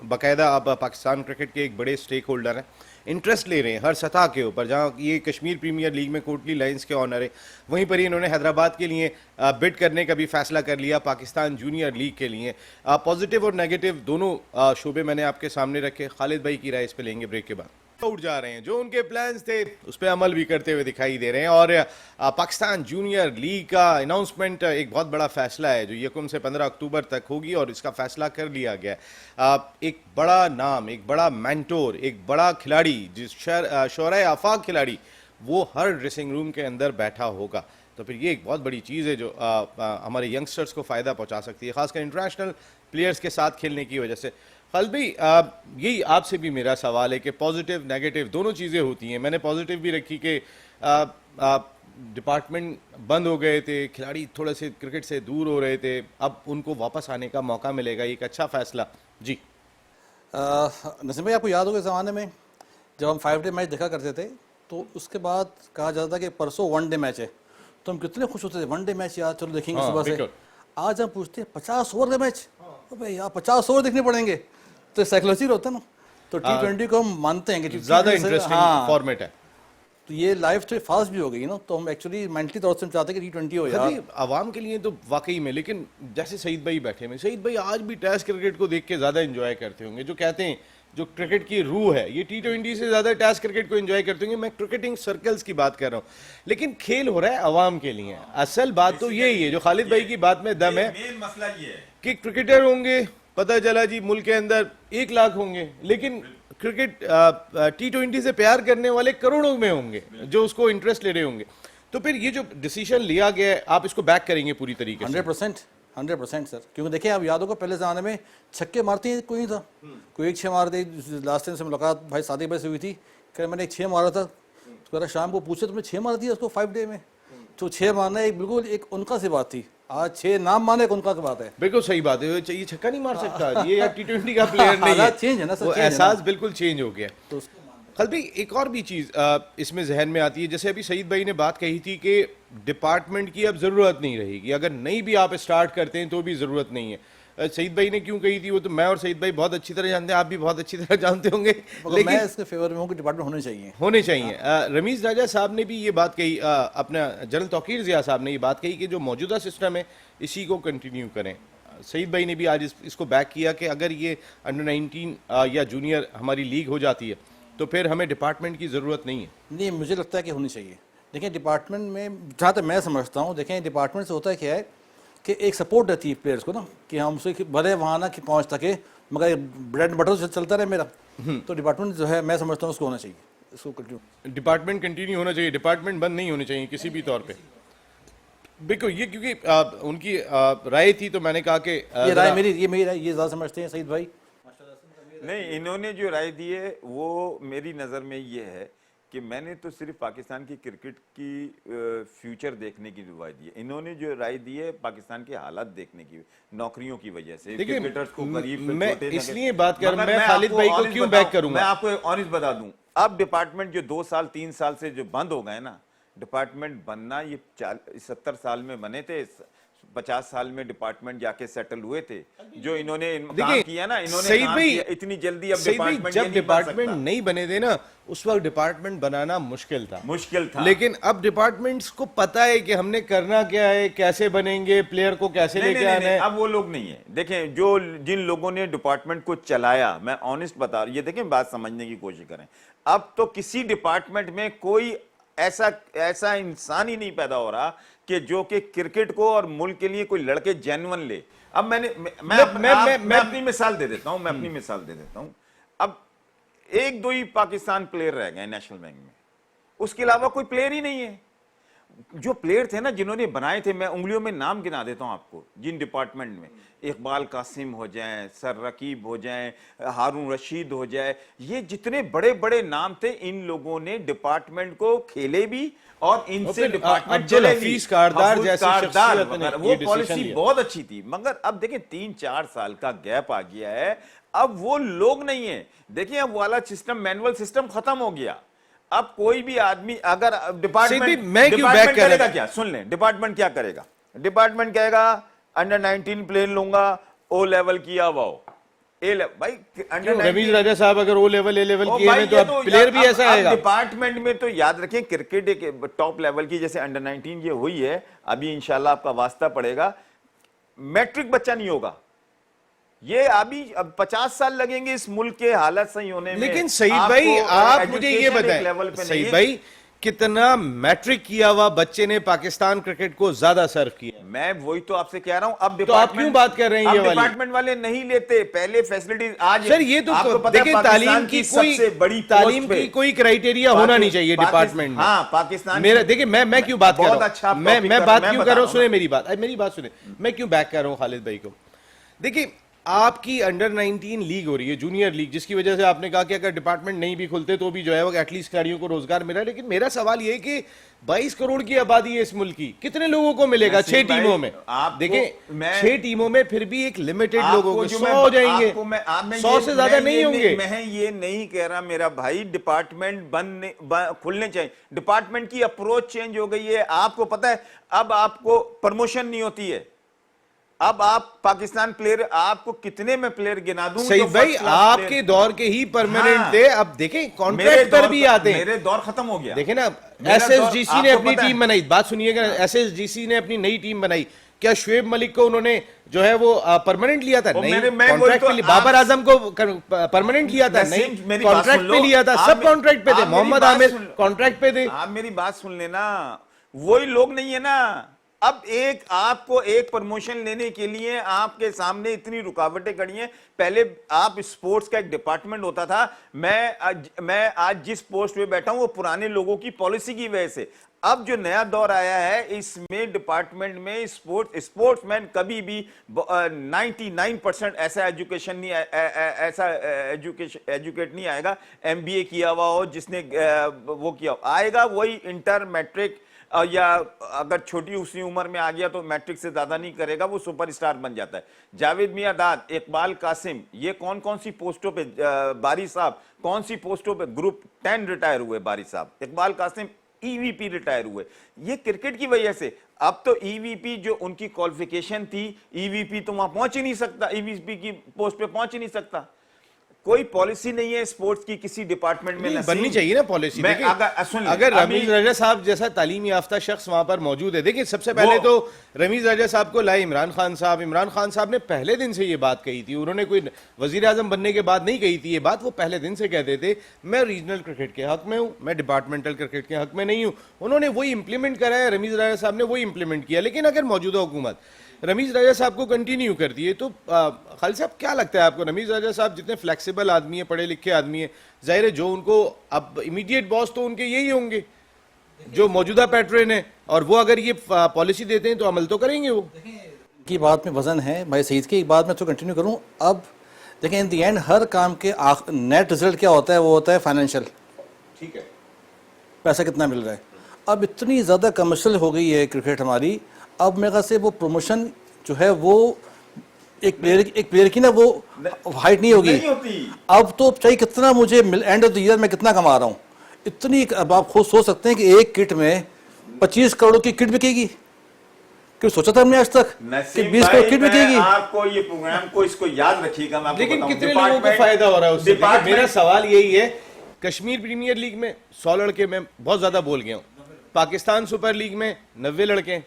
बाकायदा आप पाकिस्तान क्रिकेट के एक बड़े स्टेक होल्डर हैं, इंटरेस्ट ले रहे हैं हर सतह के ऊपर। जहाँ ये कश्मीर प्रीमियर लीग में कोटली लाइंस के ऑनर है, वहीं पर ही इन्होंने हैदराबाद के लिए बिड करने का भी फैसला कर लिया पाकिस्तान जूनियर लीग के लिए। पॉजिटिव और नेगेटिव दोनों शोबे मैंने आपके सामने रखे। खालिद भाई की राय इस पे लेंगे ब्रेक के बाद। उठ जा रहे हैं, जो उनके प्लान्स थे उस पर अमल भी करते हुए दिखाई दे रहे हैं, और पाकिस्तान जूनियर लीग का अनाउंसमेंट एक बहुत बड़ा फैसला है जो 1 से 15 अक्टूबर तक होगी, और इसका फैसला कर लिया गया है। एक बड़ा नाम, एक बड़ा मेंटोर, एक बड़ा खिलाड़ी, जिस शोराए आफाक खिलाड़ी, वो हर ड्रेसिंग रूम के अंदर बैठा होगा। तो फिर ये एक बहुत बड़ी चीज़ है जो हमारे यंगस्टर्स को फ़ायदा पहुंचा सकती है, खासकर इंटरनेशनल प्लेयर्स के साथ खेलने की वजह से। खालिद भाई, यही आपसे भी मेरा सवाल है कि पॉजिटिव नेगेटिव दोनों चीज़ें होती हैं। मैंने पॉजिटिव भी रखी कि डिपार्टमेंट बंद हो गए थे, खिलाड़ी थोड़े से क्रिकेट से दूर हो रहे थे, अब उनको वापस आने का मौका मिलेगा, एक अच्छा फैसला। जी नसीम भाई, आपको याद होगा इस ज़माने में जब हम 5 डे मैच देखा करते थे तो उसके बाद कहा जाता था कि परसों 1 डे मैच है, तो हम कितने खुश होते थे, 1 डे मैच यार चलो देखेंगे हाँ, सुबह से। बिल्कुल। आज हम पूछते हैं 50 ओवर का मैच, अबे यार 50 ओवर देखने पड़ेंगे, तो साइकोलॉजी होता है ना। तो T20 को हम मानते हैं कि ज्यादा T20 से- इंटरेस्टिंग हाँ, फॉर्मेट है। तो ये लाइफ थोड़ी फास्ट भी हो गई ना, तो हम एक्चुअली मेंटली तौर से हम चाहते हैं कि T20 हो यार। कभी आवाम के लिए तो वाकई में, लेकिन जैसे सईद भाई बैठे में, सईद भाई आज भी टेस्ट क्रिकेट को देख के ज्यादा एंजॉय करते होंगे। जो कहते हैं जो क्रिकेट की रूह है, ये T20 से ज्यादा टेस्ट क्रिकेट को एंजॉय करते होंगे। मैं क्रिकेटिंग सर्कल्स की बात कर रहा हूँ, लेकिन खेल हो रहा है आवाम के लिए। असल बात तो यही है, जो खालिद भाई की बात में दम है मेन मसला ये है कि क्रिकेटर होंगे, पता चला जी मुल्क के अंदर 1 लाख होंगे, लेकिन क्रिकेट T20 से प्यार करने वाले करोड़ों में होंगे जो उसको इंटरेस्ट ले रहे होंगे। तो फिर ये जो डिसीजन लिया गया है, आप इसको बैक करेंगे पूरी तरीके से? 100% सर, क्योंकि देखिए आप याद होगा पहले ज़माने में छक्के मारते ही कोई नहीं था, कोई एक 6 मार दे। लास्ट टाइम से मुलाकात भाई सादिक भाई से हुई थी, कह मैंने एक 6 मारा था, तो कह रहा शाम को पूछे तुमने 6 मार दिया उसको 5 डे में, तो 6 मारना एक बिल्कुल एक उनका सी बात थी। आज 6 नाम मारना एक उनका की बात है। बिल्कुल सही बात है, ये छक्का नहीं मार सकता, ये यार T20 का प्लेयर नहीं है। हालात चेंज है ना सर, वो चेंज है ना। एहसास बिल्कुल चेंज हो गया। तो उसको खालिद भाई, एक और भी चीज़ इसमें जहन में आती है, जैसे अभी सईद भाई ने बात कही थी कि डिपार्टमेंट की अब ज़रूरत नहीं रहेगी, अगर नहीं भी आप स्टार्ट करते हैं तो भी ज़रूरत नहीं है। सईद भाई ने क्यों कही थी वो तो मैं और सईद भाई बहुत अच्छी तरह जानते हैं, आप भी बहुत अच्छी तरह जानते होंगे, मगर लेकिन मैं इसके फेवर में हूँ कि डिपार्टमेंट होने चाहिए। होने चाहिए। रमीज़ राजा साहब ने भी ये बात कही, अपना जनरल तौकीर ज़िया साहब ने ये बात कही कि जो मौजूदा सिस्टम है इसी को कंटिन्यू करें। सईद भाई ने भी आज इसको बैक किया कि अगर ये अंडर 19 या जूनियर हमारी लीग हो जाती है तो फिर हमें डिपार्टमेंट की ज़रूरत नहीं है। नहीं, मुझे लगता है कि होनी चाहिए। देखिए डिपार्टमेंट में जहाँ तक मैं समझता हूँ, देखें डिपार्टमेंट से होता है क्या है कि एक सपोर्ट रहती है प्लेयर्स को ना, कि हम उसे भले वहाँ ना कि पहुँच सके, मगर ब्रेड बटर से चलता रहे मेरा। तो डिपार्टमेंट जो है मैं समझता हूँ उसको होना चाहिए, इसको कंटिन्यू। डिपार्टमेंट कंटिन्यू होना चाहिए, डिपार्टमेंट बंद नहीं होने चाहिए किसी भी तौर पे। बिल्कुल, ये क्योंकि उनकी राय थी तो मैंने कहा कि ये राय मेरी, ये मेरी राय, ये ज़्यादा समझते हैं सईद भाई। नहीं, इन्होंने जो राय दी है वो मेरी नज़र में ये है कि मैंने तो सिर्फ पाकिस्तान की क्रिकेट की फ्यूचर देखने की राय दी है। इन्होंने जो राय दी है पाकिस्तान के हालात देखने की, नौकरियों की वजह से देखिए, क्रिकेटर्स को गरीब मैं छोटे इसलिए बात कर, मगर मैं खालिद भाई को आपको क्यों honest बैक बताऊं, करूंगा? मैं आपको ऑनेस्ट बता दूं, अब डिपार्टमेंट जो 2 साल 3 साल से जो बंद हो गए ना, डिपार्टमेंट बनना ये 70 साल में बने थे, 50 साल में डिपार्टमेंट जाके सेटल हुए थे। जो इन्होंने काम किया ना, इन्होंने सईद काम भाई, किया, इतनी जल्दी अब सईद भाई, डिपार्टमेंट जब डिपार्टमेंट नहीं बने थे ना, उस वक्त डिपार्टमेंट बनाना मुश्किल था। लेकिन अब डिपार्टमेंट्स को पता है कि हमने करना क्या है, कैसे बनेंगे, प्लेयर को कैसे लेके आना है। अब वो लोग नहीं है। देखें, जो जिन लोगों ने डिपार्टमेंट को चलाया, मैं ऑनेस्ट बता रहा हूं, ये देखें बात समझने की कोशिश करें। अब तो किसी डिपार्टमेंट में कोई ऐसा इंसान ही नहीं पैदा हो रहा कि जो कि क्रिकेट को और मुल्क के लिए कोई लड़के जेन्युइन ले। अब मैं अपनी मिसाल दे देता हूं, अब 1-2 ही पाकिस्तान प्लेयर रह गए नेशनल बैंक में, उसके अलावा कोई प्लेयर ही नहीं है। जो प्लेयर थे ना जिन्होंने बनाए थे, मैं उंगलियों में नाम गिना देता हूं आपको, जिन डिपार्टमेंट में इकबाल कासिम हो जाएं, सर रकीब हो जाएं, हारून रशीद हो जाए, ये जितने बड़े बड़े नाम थे, इन लोगों ने डिपार्टमेंट को खेले भी और इनसे डिपार्टमेंट अब्दुल हफीज कारदार जैसी शख्सियत ने वो पॉलिसी बहुत अच्छी थी। मगर अब देखें 3-4 साल का गैप आ गया है, अब वो लोग नहीं है। देखिए अब वाला सिस्टम, मैनुअल सिस्टम खत्म हो गया। अब कोई भी आदमी अगर डिपार्टमेंट करेगा क्या, सुन लें, डिपार्टमेंट क्या करेगा? डिपार्टमेंट कहेगा अंडर 19 प्लेयर लूंगा, O लेवल किया हुआ हो, A लेवल। भाई अंडर रमीज राजा साहब अगर O लेवल A लेवल किए हैं तो अब प्लेयर भी ऐसा आएगा। डिपार्टमेंट में तो याद रखें, क्रिकेट एक टॉप लेवल की, जैसे अंडर 19 ये हुई है, अभी इंशाल्लाह आपका वास्ता पड़ेगा, मैट्रिक बच्चा नहीं होगा। ये अभी अब 50 साल लगेंगे इस मुल्क के हालत सही होने में। लेकिन सईद भाई, आप मुझे ये बताएं, सईद भाई, कितना मैट्रिक किया हुआ बच्चे ने पाकिस्तान क्रिकेट को ज्यादा सर्व किया? मैं वही तो आपसे कह रहा हूं। अब तो आप क्यों बात कर रहे हैं? ये वाली डिपार्टमेंट वाले नहीं लेते पहले फैसिलिटीज। आज सर ये तो देखिए, तालीम की कोई क्राइटेरिया होना नहीं चाहिए डिपार्टमेंट में। हाँ, पाकिस्तान मेरा देखिए, मैं क्यों बात कर रहा हूं, अच्छा मैं बात क्यों कर रहा हूं, सुने मेरी बात सुने, मैं क्यों बैक कर रहा हूं खालिद भाई को। देखिए आपकी अंडर 19 लीग हो रही है, जूनियर लीग, जिसकी वजह से आपने कहा कि अगर डिपार्टमेंट नहीं भी खुलते तो भी जो है वो एटलीस्ट खिलाड़ियों को रोजगार मिला है। लेकिन मेरा सवाल ये है कि 22 करोड़ की आबादी है इस मुल्क की, कितने लोगों को मिलेगा 6 टीमों में? देखें 6 टीमों में फिर भी एक लिमिटेड लोग होंगे, 100 हो जाएंगे, 100 से ज्यादा नहीं होंगे। मैं ये नहीं कह रहा मेरा भाई डिपार्टमेंट खुलने चाहिए, डिपार्टमेंट की अप्रोच चेंज हो गई है। आपको पता है अब आपको प्रमोशन नहीं होती है, अब आप पाकिस्तान प्लेयर, आपको कितने में प्लेयर गिना दूं? सही भाई, आपके दौर के ही परमानेंट थे, अब देखें कॉन्ट्रैक्ट पर भी आते हैं। मेरे दौर खत्म हो गया। देखें ना, एसएसजीसी ने अपनी टीम बनाई, बात सुनिएगा, एसएसजीसी ने अपनी नई टीम बनाई, क्या शुएब मलिक को उन्होंने जो है वो परमानेंट लिया था? नहीं, कॉन्ट्रैक्ट पे लिया। बाबर आजम को परमानेंट लिया था? नहीं, कॉन्ट्रैक्ट पे लिया था। सब कॉन्ट्रैक्ट पे थे। मोहम्मद आमिर कॉन्ट्रैक्ट पे थे। आप मेरी बात सुन लेना, वही लोग नहीं है ना। अब आपको एक प्रमोशन लेने के लिए आपके सामने इतनी रुकावटें खड़ी हैं। पहले आप स्पोर्ट्स का एक डिपार्टमेंट होता था। मैं आज जिस पोस्ट पे बैठा हूं वो पुराने लोगों की पॉलिसी की वजह से। अब जो नया दौर आया है इसमें डिपार्टमेंट में स्पोर्ट्समैन कभी भी 99% ऐसा एजुकेशन नहीं, ऐसा एजुकेट नहीं आएगा, एमबीए किया हुआ हो जिसने वो किया आएगा, वही इंटर मैट्रिक या अगर छोटी उसी उम्र में आ गया तो मैट्रिक से ज्यादा नहीं करेगा, वो सुपरस्टार बन जाता है। जावेद मियांदाद, इकबाल कासिम, ये कौन कौन सी पोस्टों पे, बारी साहब कौन सी पोस्टों पे, ग्रुप 10 रिटायर हुए बारी साहब, इकबाल कासिम ईवीपी रिटायर हुए, ये क्रिकेट की वजह से। अब तो ईवीपी जो उनकी क्वालिफिकेशन थी, ईवीपी तो वहां पहुंच ही नहीं सकता, ईवीपी की पोस्ट पे पहुंच ही नहीं सकता। कोई पॉलिसी नहीं है स्पोर्ट्स की किसी डिपार्टमेंट में, बननी चाहिए ना पॉलिसी। अगर रमीज रजा साहब जैसा तालीम याफ्ता शख्स वहां पर मौजूद है, देखिए सबसे पहले तो रमीज रजा साहब को लाए इमरान खान साहब। इमरान खान साहब ने पहले दिन से ये बात कही थी, उन्होंने कोई वजीर आजम बनने के बाद नहीं कही थी ये बात, वो पहले दिन से कहते थे मैं रीजनल क्रिकेट के हक में हूं, मैं डिपार्टमेंटल क्रिकेट के हक में नहीं हूं। उन्होंने वही इंप्लीमेंट करा है, रमीज रजा साहब ने वही इंप्लीमेंट किया। लेकिन अगर मौजूदा हुकूमत रमीज राजा साहब को कंटिन्यू करती है तो खालिद साहब क्या लगता है आपको? रमीज राजा साहब जितने फ्लेक्सिबल आदमी है, पढ़े लिखे आदमी है, जाहिर है जो उनको अब इमीडिएट बॉस तो उनके यही होंगे जो मौजूदा पैट्रन है, और वो अगर ये पॉलिसी देते हैं तो अमल तो करेंगे वो। की बात में वजन है भाई सईद की, एक बात मैं तो कंटिन्यू करूं। अब देखें इन दी एंड हर काम के नेट रिजल्ट क्या होता है? वो होता है फाइनेंशियल, ठीक है, पैसा कितना मिल रहा है। अब इतनी ज़्यादा कमर्शियल हो गई है क्रिकेट हमारी, अब मेरे ख्याल से वो प्रमोशन जो है वो एक प्लेयर की ना वो हाइट नहीं होगी। अब तो चाहिए कितना मुझे एंड ऑफ द ईयर में कितना कमा रहा हूँ, इतनी। अब आप खुद सोच सकते हैं कि एक किट में 25 करोड़ की किट बिकेगी। क्यों सोचा था हमने आज तक कि 20 करोड़ किट बिकेगी? आपको ये प्रोग्राम को इसको याद रखिएगा। लेकिन कितने लोगों को फायदा हो रहा है उससे? मेरा सवाल यही है, कश्मीर प्रीमियर लीग में 100 लड़के, मैं बहुत ज्यादा बोल गया हूँ, पाकिस्तान सुपर लीग में 90 लड़के,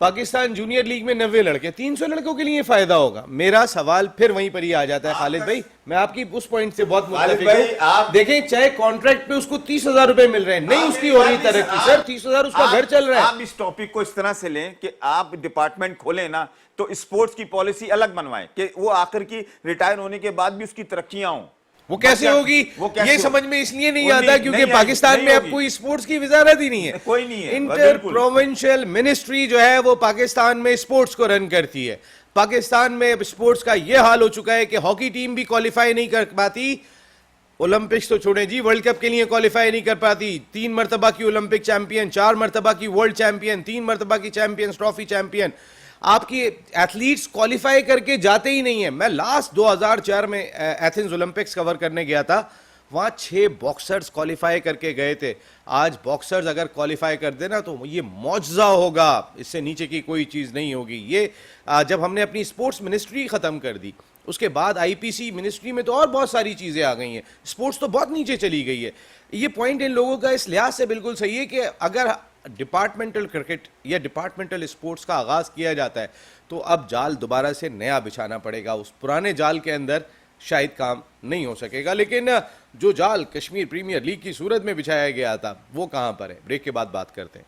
पाकिस्तान जूनियर लीग में 90 लड़के, 300 लड़कों के लिए फायदा होगा। मेरा सवाल फिर वहीं पर ही आ जाता है खालिद भाई, मैं आपकी उस पॉइंट से बहुत मुत्तफिक हूं। देखें चाहे कॉन्ट्रैक्ट पे उसको 30,000 रुपए मिल रहे हैं, नहीं उसकी हो रही तरक्की सर, 30,000 उसका घर चल रहा है। आप इस टॉपिक को इस तरह से लें कि आप डिपार्टमेंट खोलें ना तो स्पोर्ट्स की पॉलिसी अलग बनवाएं कि वो आखिर की रिटायर होने के बाद भी उसकी तरक्कियां हों। वो कैसे होगी ये समझ में इसलिए नहीं आता क्योंकि पाकिस्तान में अब कोई स्पोर्ट्स की वजारत ही नहीं है, कोई नहीं है। इंटर प्रोविंशियल मिनिस्ट्री जो है वो पाकिस्तान में स्पोर्ट्स को रन करती है। पाकिस्तान में अब स्पोर्ट्स का ये हाल हो चुका है कि हॉकी टीम भी क्वालिफाई नहीं कर पाती, ओलंपिक्स तो छोड़े जी, वर्ल्ड कप के लिए क्वालिफाई नहीं कर पाती। 3 मरतबा की ओलंपिक चैंपियन, 4 मरतबा की वर्ल्ड चैंपियन, 3 मरतबा की चैंपियंस ट्रॉफी चैंपियन, आपकी एथलीट्स क्वालिफाई करके जाते ही नहीं है। मैं लास्ट 2004 में एथेंस ओलंपिक्स कवर करने गया था, वहां 6 बॉक्सर्स क्वालिफाई करके गए थे। आज बॉक्सर्स अगर क्वालिफाई कर देना तो ये मौजज़ा होगा, इससे नीचे की कोई चीज़ नहीं होगी। ये जब हमने अपनी स्पोर्ट्स मिनिस्ट्री ख़त्म कर दी उसके बाद आईपीसी मिनिस्ट्री में तो और बहुत सारी चीज़ें आ गई हैं, स्पोर्ट्स तो बहुत नीचे चली गई है। ये पॉइंट इन लोगों का इस लिहाज से बिल्कुल सही है कि अगर डिपार्टमेंटल क्रिकेट या डिपार्टमेंटल स्पोर्ट्स का आगाज़ किया जाता है तो अब जाल दोबारा से नया बिछाना पड़ेगा, उस पुराने जाल के अंदर शायद काम नहीं हो सकेगा। लेकिन जो जाल कश्मीर प्रीमियर लीग की सूरत में बिछाया गया था वो कहां पर है, ब्रेक के बाद बात करते हैं।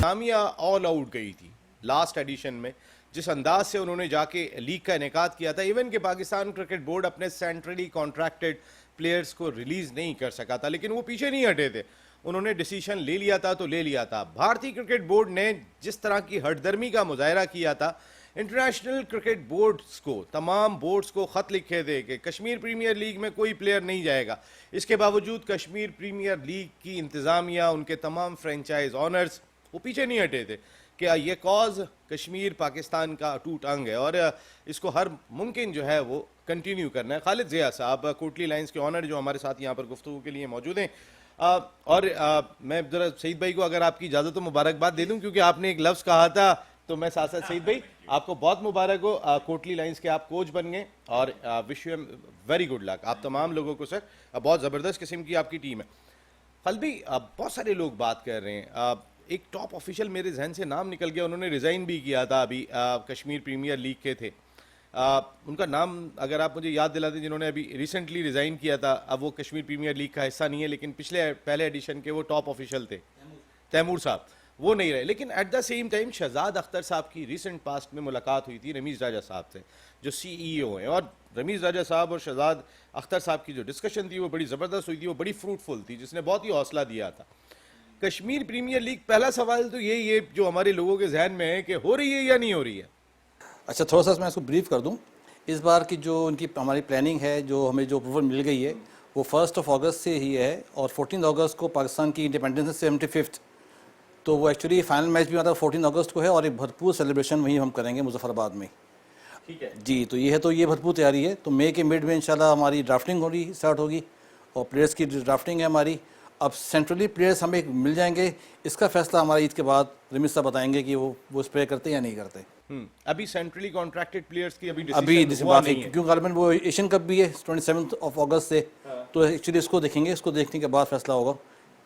नामिया ऑल आउट गई थी लास्ट एडिशन में, जिस अंदाज से उन्होंने जाके लीग का इनेकाद किया था, इवन कि पाकिस्तान क्रिकेट बोर्ड अपने सेंट्रली कॉन्ट्रैक्टेड प्लेयर्स को रिलीज नहीं कर सका था, लेकिन वो पीछे नहीं हटे थे। उन्होंने डिसीजन ले लिया था तो ले लिया था। भारतीय क्रिकेट बोर्ड ने जिस तरह की हठधर्मी का मुजाहरा किया था, इंटरनेशनल क्रिकेट बोर्ड्स को, तमाम बोर्ड्स को खत लिखे थे कि कश्मीर प्रीमियर लीग में कोई प्लेयर नहीं जाएगा। इसके बावजूद कश्मीर प्रीमियर लीग की इंतज़ामिया, उनके तमाम फ्रेंचाइज ऑनर्स वो पीछे नहीं हटे थे कि ये कॉज कश्मीर पाकिस्तान का अटूट अंग है और इसको हर मुमकिन जो है वो कंटिन्यू करना है। खालिद ज़िया साहब, कोटली लाइंस के ऑनर, जो हमारे साथ यहाँ पर गुफ्तगू के लिए मौजूद हैं। मैं ज़रा सईद भाई को अगर आपकी इजाज़त तो मुबारकबाद दे दूँ, क्योंकि आपने एक लफ्ज़ कहा था, तो मैं साथ साथ सईद भाई आपको बहुत मुबारक हो, कोटली लाइंस के आप कोच बन गए और wish you very good luck आप तमाम लोगों को। सर बहुत ज़बरदस्त किस्म की आपकी टीम है। खालिद भाई, बहुत सारे लोग बात कर रहे हैं, एक टॉप ऑफिशियल मेरे जहन से नाम निकल गया, उन्होंने रिज़ाइन भी किया था अभी, कश्मीर प्रीमियर लीग के थे, उनका नाम अगर आप मुझे याद दिला दें, जिन्होंने अभी रिसेंटली रिज़ाइन किया था। अब वो कश्मीर प्रीमियर लीग का हिस्सा नहीं है, लेकिन पहले एडिशन के वो टॉप ऑफिशियल थे, तैमूर साहब, वो नहीं रहे। लेकिन at the same time Shahzad Akhtar साहब की रिसेंट पास्ट में मुलाकात हुई थी रमीज़ राजा साहब से, जो CEO हैं, और रमीज़ राजा साहब और शहजाद अख्तर साहब की जो डिस्कशन थी वो बड़ी ज़बरदस्त हुई थी, वो बड़ी फ्रूटफुल थी, जिसने बहुत ही हौसला दिया था। कश्मीर प्रीमियर लीग, पहला सवाल तो यही है जो हमारे लोगों के जहन में है कि हो रही है या नहीं हो रही है। अच्छा, थोड़ा सा मैं इसको ब्रीफ कर दूं। इस बार की जो उनकी हमारी प्लानिंग है, जो हमें जो अप्रूवल मिल गई है, वो 1 अगस्त से ही है और 14 अगस्त को पाकिस्तान की इंडिपेंडेंस है, 75th। तो वो एक्चुअली फाइनल मैच भी मतलब 14 अगस्त को है और एक भरपूर सेलिब्रेशन वहीं हम करेंगे मुजफ्फराबाद में। ठीक है जी, तो ये भरपूर तैयारी है। तो मई के मिड में इंशाल्लाह हमारी ड्राफ्टिंग स्टार्ट होगी और प्लेयर्स की ड्राफ्टिंग है हमारी। अब सेंट्रली प्लेयर्स हमें मिल जाएंगे, इसका फैसला हमारी ईद के बाद रमीज साहब बताएंगे कि वो स्प्रे करते हैं या नहीं करते। अभी सेंट्रली कॉन्ट्रैक्टेड प्लेयर्स की अभी बात है, क्योंकि गारमेंट वो एशियन कप भी है 27 अगस्त से, तो एक्चुअली इसको देखेंगे, इसको देखने के बाद फैसला होगा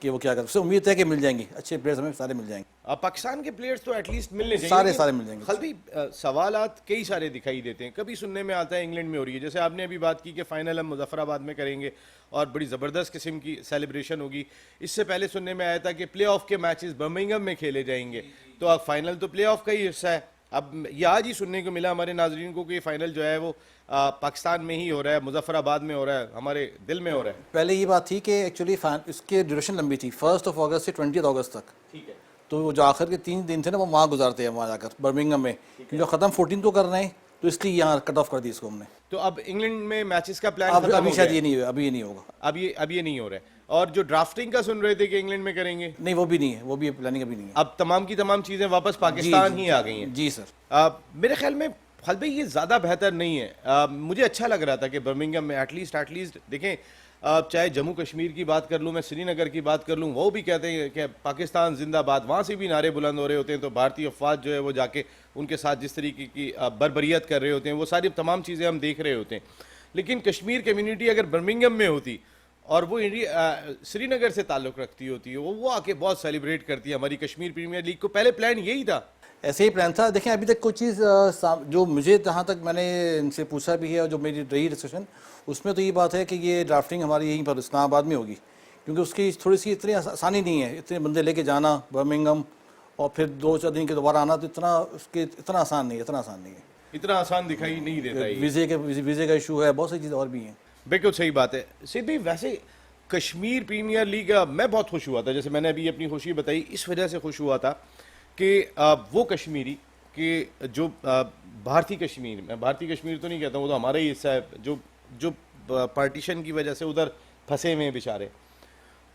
कि वो क्या करते हैं। उम्मीद है कि मिल जाएंगे, अच्छे प्लेयर्स हमें सारे मिल जाएंगे। पाकिस्तान के प्लेयर्स तो एटलीस्ट मिलने चाहिए, सारे मिल जाएंगे। खालिद भाई, सवालात कई सारे दिखाई देते हैं, कभी सुनने में आता है इंग्लैंड में हो रही है, जैसे आपने अभी बात की कि फाइनल हम मुजफ्फराबाद में करेंगे और बड़ी ज़बरदस्त किस्म की सेलिब्रेशन होगी। इससे पहले सुनने में आया था कि प्ले ऑफ के मैचेस बर्मिंघम में खेले जाएंगे, तो अब फाइनल तो प्ले ऑफ का ही हिस्सा है। अब ये आज ही सुनने को मिला हमारे नाजरीन को कि फाइनल जो है वो पाकिस्तान में ही हो रहा है, मुजफ्फराबाद में हो रहा है, हमारे दिल में हो रहा है। पहले ये बात थी कि एक्चुअली इसकी ड्यूरेशन लंबी थी, 1 अगस्त से 20 अगस्त तक। ठीक है, तो जो आखिर के 3 दिन थे ना, वो वहाँ गुजारते हैं, वहाँ जाकर बर्मिंघम में, क्योंकि ख़त्म 14 को कर रहे हैं, तो इसलिए यहाँ कट ऑफ कर दी इसको हमने। तो अब इंग्लैंड में मैचेस का प्लान अभी शायद ये नहीं हुआ, अभी ये नहीं होगा, अब ये नहीं हो रहा है। और जो ड्राफ्टिंग का सुन रहे थे कि इंग्लैंड में करेंगे, नहीं वो भी नहीं है, वो भी प्लानिंग अभी नहीं है। अब तमाम की तमाम चीज़ें वापस पाकिस्तान ही आ गई हैं। जी सर, मेरे ख्याल में खालिद भाई ये ज़्यादा बेहतर नहीं है। मुझे अच्छा लग रहा था कि बर्मिंघम में एटलीस्ट देखें, चाहे जम्मू कश्मीर की बात कर लूँ, मैं श्रीनगर की बात कर लूँ, वो भी कहते हैं कि पाकिस्तान जिंदाबाद, वहाँ से भी नारे बुलंद हो रहे होते हैं, तो भारतीय अफवाज जो है वो जाके उनके साथ जिस तरीके की बर्बरियत कर रहे होते हैं, वो सारी तमाम चीज़ें हम देख रहे होते हैं। लेकिन कश्मीर कम्यूनिटी अगर बर्मिंघम में होती और वो श्रीनगर से ताल्लुक़ रखती होती है, वो आके बहुत सेलिब्रेट करती है हमारी कश्मीर प्रीमियर लीग को। पहले प्लान यही था, ऐसे ही प्लान था। देखें, अभी तक कोई चीज़ जो मुझे जहाँ तक मैंने इनसे पूछा भी है और जो मेरी रही डिस्कशन, उसमें तो ये बात है कि ये ड्राफ्टिंग हमारी यहीं पर इस्लामाबाद में होगी, क्योंकि उसकी थोड़ी सी इतनी आसानी नहीं है, इतने बंदे लेके जाना बर्मिंघम और फिर 2-4 दिन के दोबारा आना, तो इतना आसान नहीं है, इतना आसान दिखाई नहीं देता है। वीज़े का इशू है, बहुत सी चीज़ें और भी हैं। बिल्कुल सही बात है। सिर्फ भाई, वैसे कश्मीर प्रीमियर लीग मैं बहुत खुश हुआ था, जैसे मैंने अभी अपनी खुशी बताई, इस वजह से खुश हुआ था कि वो कश्मीरी कि जो भारतीय कश्मीर, मैं भारतीय कश्मीर तो नहीं कहता, वो तो हमारा ही हिस्सा है, जो पार्टीशन की वजह से उधर फंसे हुए हैं बेचारे,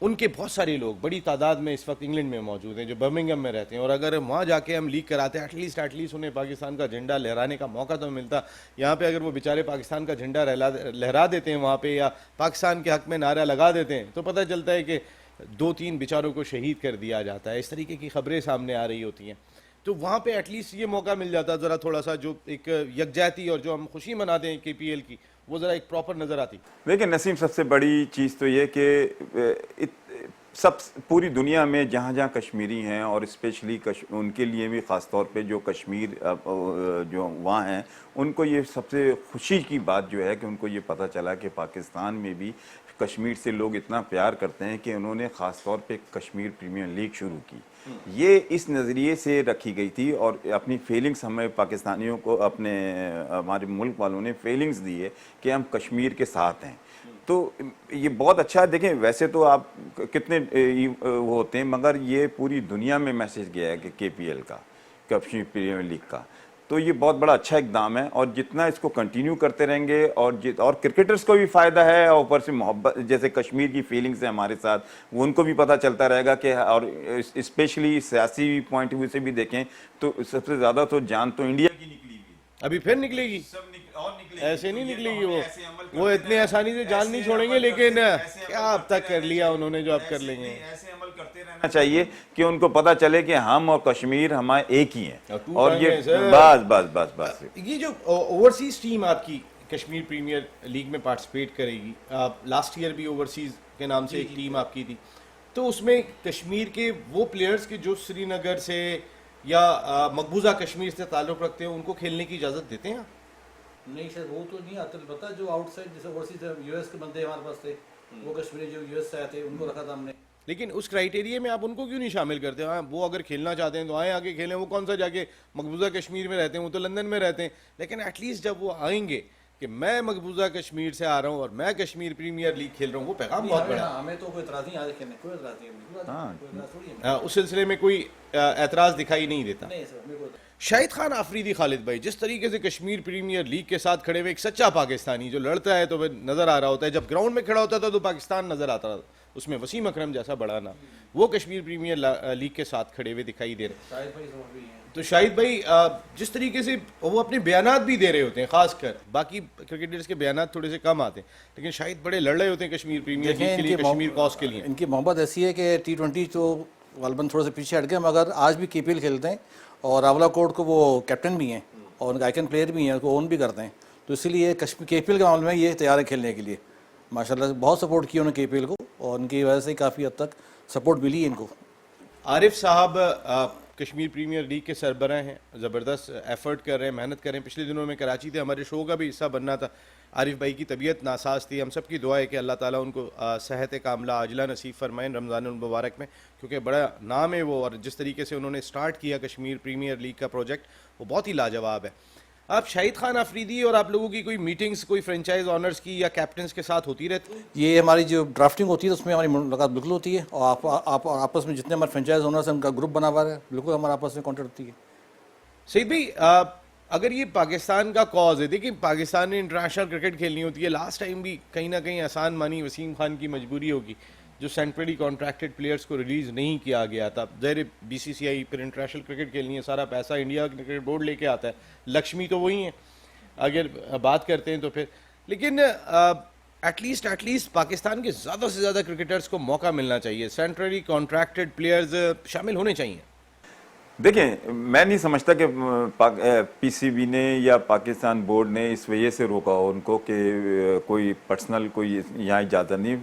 उनके बहुत सारे लोग बड़ी तादाद में इस वक्त इंग्लैंड में मौजूद हैं जो बर्मिंघम में रहते हैं। और अगर वहाँ जाके हम लीग कराते हैं, एटलीस्ट उन्हें पाकिस्तान का झंडा लहराने का मौका तो मिलता। यहाँ पे अगर वो बेचारे पाकिस्तान का झंडा लहरा देते हैं वहाँ पे, या पाकिस्तान के हक़ में नारा लगा देते हैं, तो पता चलता है कि 2-3 बेचारों को शहीद कर दिया जाता है। इस तरीके की खबरें सामने आ रही होती हैं, तो वहाँ पे एटलीस्ट ये मौका मिल जाता ज़रा थोड़ा सा, जो एक यकजहती और जो हम खुशी मनाते हैं KPL की, वो ज़रा एक प्रॉपर नज़र आती। देखिए नसीम, सबसे बड़ी चीज़ तो ये कि सब पूरी दुनिया में जहाँ जहाँ कश्मीरी हैं, और स्पेशली उनके लिए भी ख़ास तौर पे जो कश्मीर जो वहाँ हैं, उनको ये सबसे खुशी की बात जो है कि उनको ये पता चला कि पाकिस्तान में भी कश्मीर से लोग इतना प्यार करते हैं कि उन्होंने ख़ास तौर पे कश्मीर प्रीमियर लीग शुरू की। ये इस नज़रिए से रखी गई थी, और अपनी फीलिंग्स हमें पाकिस्तानियों को, हमारे मुल्क वालों ने फीलिंग्स दी है कि हम कश्मीर के साथ हैं। तो ये बहुत अच्छा है। देखें वैसे तो आप कितने वो होते हैं, मगर ये पूरी दुनिया में मैसेज गया है कि केपीएल का, कश्मीर प्रीमियर लीग का, तो ये बहुत बड़ा अच्छा इकदाम है। और जितना इसको कंटिन्यू करते रहेंगे और क्रिकेटर्स को भी फायदा है, और ऊपर से मोहब्बत, जैसे कश्मीर की फीलिंग्स है हमारे साथ, वो उनको भी पता चलता रहेगा कि, और स्पेशली सियासी पॉइंट ऑफ व्यू से भी देखें तो सबसे ज्यादा तो जान तो इंडिया की निकली हुई, अभी फिर निकलेगी, सब और निकलेगी। ऐसे नहीं तो ये तो निकलेगी हमें वो ऐसे अमल वो करते इतनी रहना- आसानी से जान नहीं ऐसे छोड़ेंगे, अमल लेकिन ऐसे अमल क्या अब करते तक कर रहना लिया चाहिए। उन्होंने जो अब कर ऐसे- लेंगे। नहीं, ऐसे अमल करते रहना चाहिए कि उनको पता चले कि हम और कश्मीर हमारे एक ही हैं। टू और ये टाइम है, सर। बस बस बस बस ये जो ओवरसीज टीम आपकी कश्मीर प्रीमियर लीग में पार्टिसिपेट करेगी, लास्ट ईयर भी ओवरसीज के नाम से एक टीम आपकी थी, तो उसमें कश्मीर के वो प्लेयर्स के जो श्रीनगर से या मकबूजा कश्मीर से ताल्लुक़ रखते हैं, उनको खेलने की इजाज़त देते हैं? नहीं सर, वो तो नहीं आते, पता जो आउटसाइड जैसे ओवरसीज यूएस के बंदे हमारे पास थे, वो कश्मीरी जो यूएस से आए थे उनको रखा था हमने। लेकिन उस क्राइटेरिया में आप उनको क्यों नहीं शामिल करते? हाँ, वो अगर खेलना चाहते हैं तो आए, आगे खेलें। वो कौन सा जाके मकबूजा कश्मीर में रहते हैं, वो तो लंदन में रहते हैं। लेकिन एटलीस्ट जब वो आएंगे कि मैं मकबूजा कश्मीर से आ रहा हूँ और मैं कश्मीर प्रीमियर लीग खेल रहा हूँ, वो पैगाम बहुत बड़ा है। हमें तो कोई एतराज़ नहीं, आज खेलने कोई एतराज़ नहीं है, बिल्कुल हाँ। कोई एतराज़ थोड़ी है। उस सिलसिले में कोई एतराज़ दिखाई नहीं देता। नहीं सर, हमें कोई शाहिद खान आफरीदी, खालिद भाई, जिस तरीके से कश्मीर प्रीमियर लीग के साथ खड़े हुए एक सच्चा पाकिस्तानी जो लड़ता है तो वह नज़र आ रहा होता है, जब ग्राउंड में खड़ा होता था तो पाकिस्तान नज़र आता था, उसमें वसीम अकरम जैसा बड़ा नाम, वो कश्मीर प्रीमियर लीग के साथ खड़े हुए दिखाई दे रहे। शायद भाई समझ भी हैं। तो शाहिद भाई, जिस तरीके से वो अपने बयानात भी दे रहे होते हैं, खासकर बाकी क्रिकेटर्स के बयानात थोड़े से कम आते हैं, लेकिन शाहिद बड़े लड़ रहे होते हैं कश्मीर प्रीमियर लीग के लिए, कश्मीर कॉज के लिए। इनकी मोहब्बत ऐसी है कि T20 तो गालबन थोड़े से पीछे हट गए, मगर आज भी केपीएल खेलते हैं और रावला कोट को वो कैप्टन भी हैं और आइकन प्लेयर भी हैं, उनको ओन भी करते हैं। तो इसीलिए कश्मीर केपीएल के मामले में ये तैयार है खेलने के लिए। माशाल्लाह बहुत सपोर्ट किया उन्होंने केपीएल को, और उनकी वजह से ही काफ़ी हद तक सपोर्ट मिली है इनको। आरिफ साहब कश्मीर प्रीमियर लीग के सरबराह हैं, ज़बरदस्त एफर्ट कर रहे हैं, मेहनत कर रहे हैं। पिछले दिनों में कराची थे, हमारे शो का भी हिस्सा बनना था। आरिफ भाई की तबीयत नासाज थी, हम सब की दुआ है कि अल्लाह ताला उनको सेहत कामला आजला नसीब फरमाएं रमज़ान मुबारक में, क्योंकि बड़ा नाम है वो, और जिस तरीके से उन्होंने स्टार्ट किया कश्मीर प्रीमियर लीग का प्रोजेक्ट, वो बहुत ही लाजवाब है। आप शाहिद खान आफरीदी और आप लोगों की कोई मीटिंग्स कोई फ्रेंचाइज ऑनर्स की या कैप्टन्स के साथ होती रहती है? ये हमारी जो ड्राफ्टिंग होती है उसमें हमारी मुलाकात बिल्कुल होती है, और आप आपस में जितने हमारे फ्रेंचाइज ओनर्स हैं उनका ग्रुप बना हुआ है, बिल्कुल हमारे आपस में कॉन्टेक्ट होती है। सही भाई, अगर ये पाकिस्तान का कॉज है, देखिए पाकिस्तान ने इंटरनेशनल क्रिकेट खेलनी होती है, लास्ट टाइम भी कहीं ना कहीं आसान मानी वसीम खान की मजबूरी होगी, जो सेंट्रली कॉन्ट्रैक्टेड प्लेयर्स को रिलीज़ नहीं किया गया था। ज़ाहिर बीसीसीआई फिर इंटरनेशनल क्रिकेट खेलनी है, सारा पैसा इंडिया क्रिकेट बोर्ड लेके आता है, लक्ष्मी तो वही है अगर बात करते हैं तो फिर। लेकिन एटलीस्ट पाकिस्तान के ज़्यादा से ज़्यादा क्रिकेटर्स को मौका मिलना चाहिए, सेंट्रली कॉन्ट्रैक्टेड प्लेयर्स शामिल होने चाहिए। देखें, मैं नहीं समझता कि पीसीबी ने या पाकिस्तान बोर्ड ने इस वजह से रोका हो उनको कि कोई पर्सनल कोई यहाँ इजाज़त नहीं,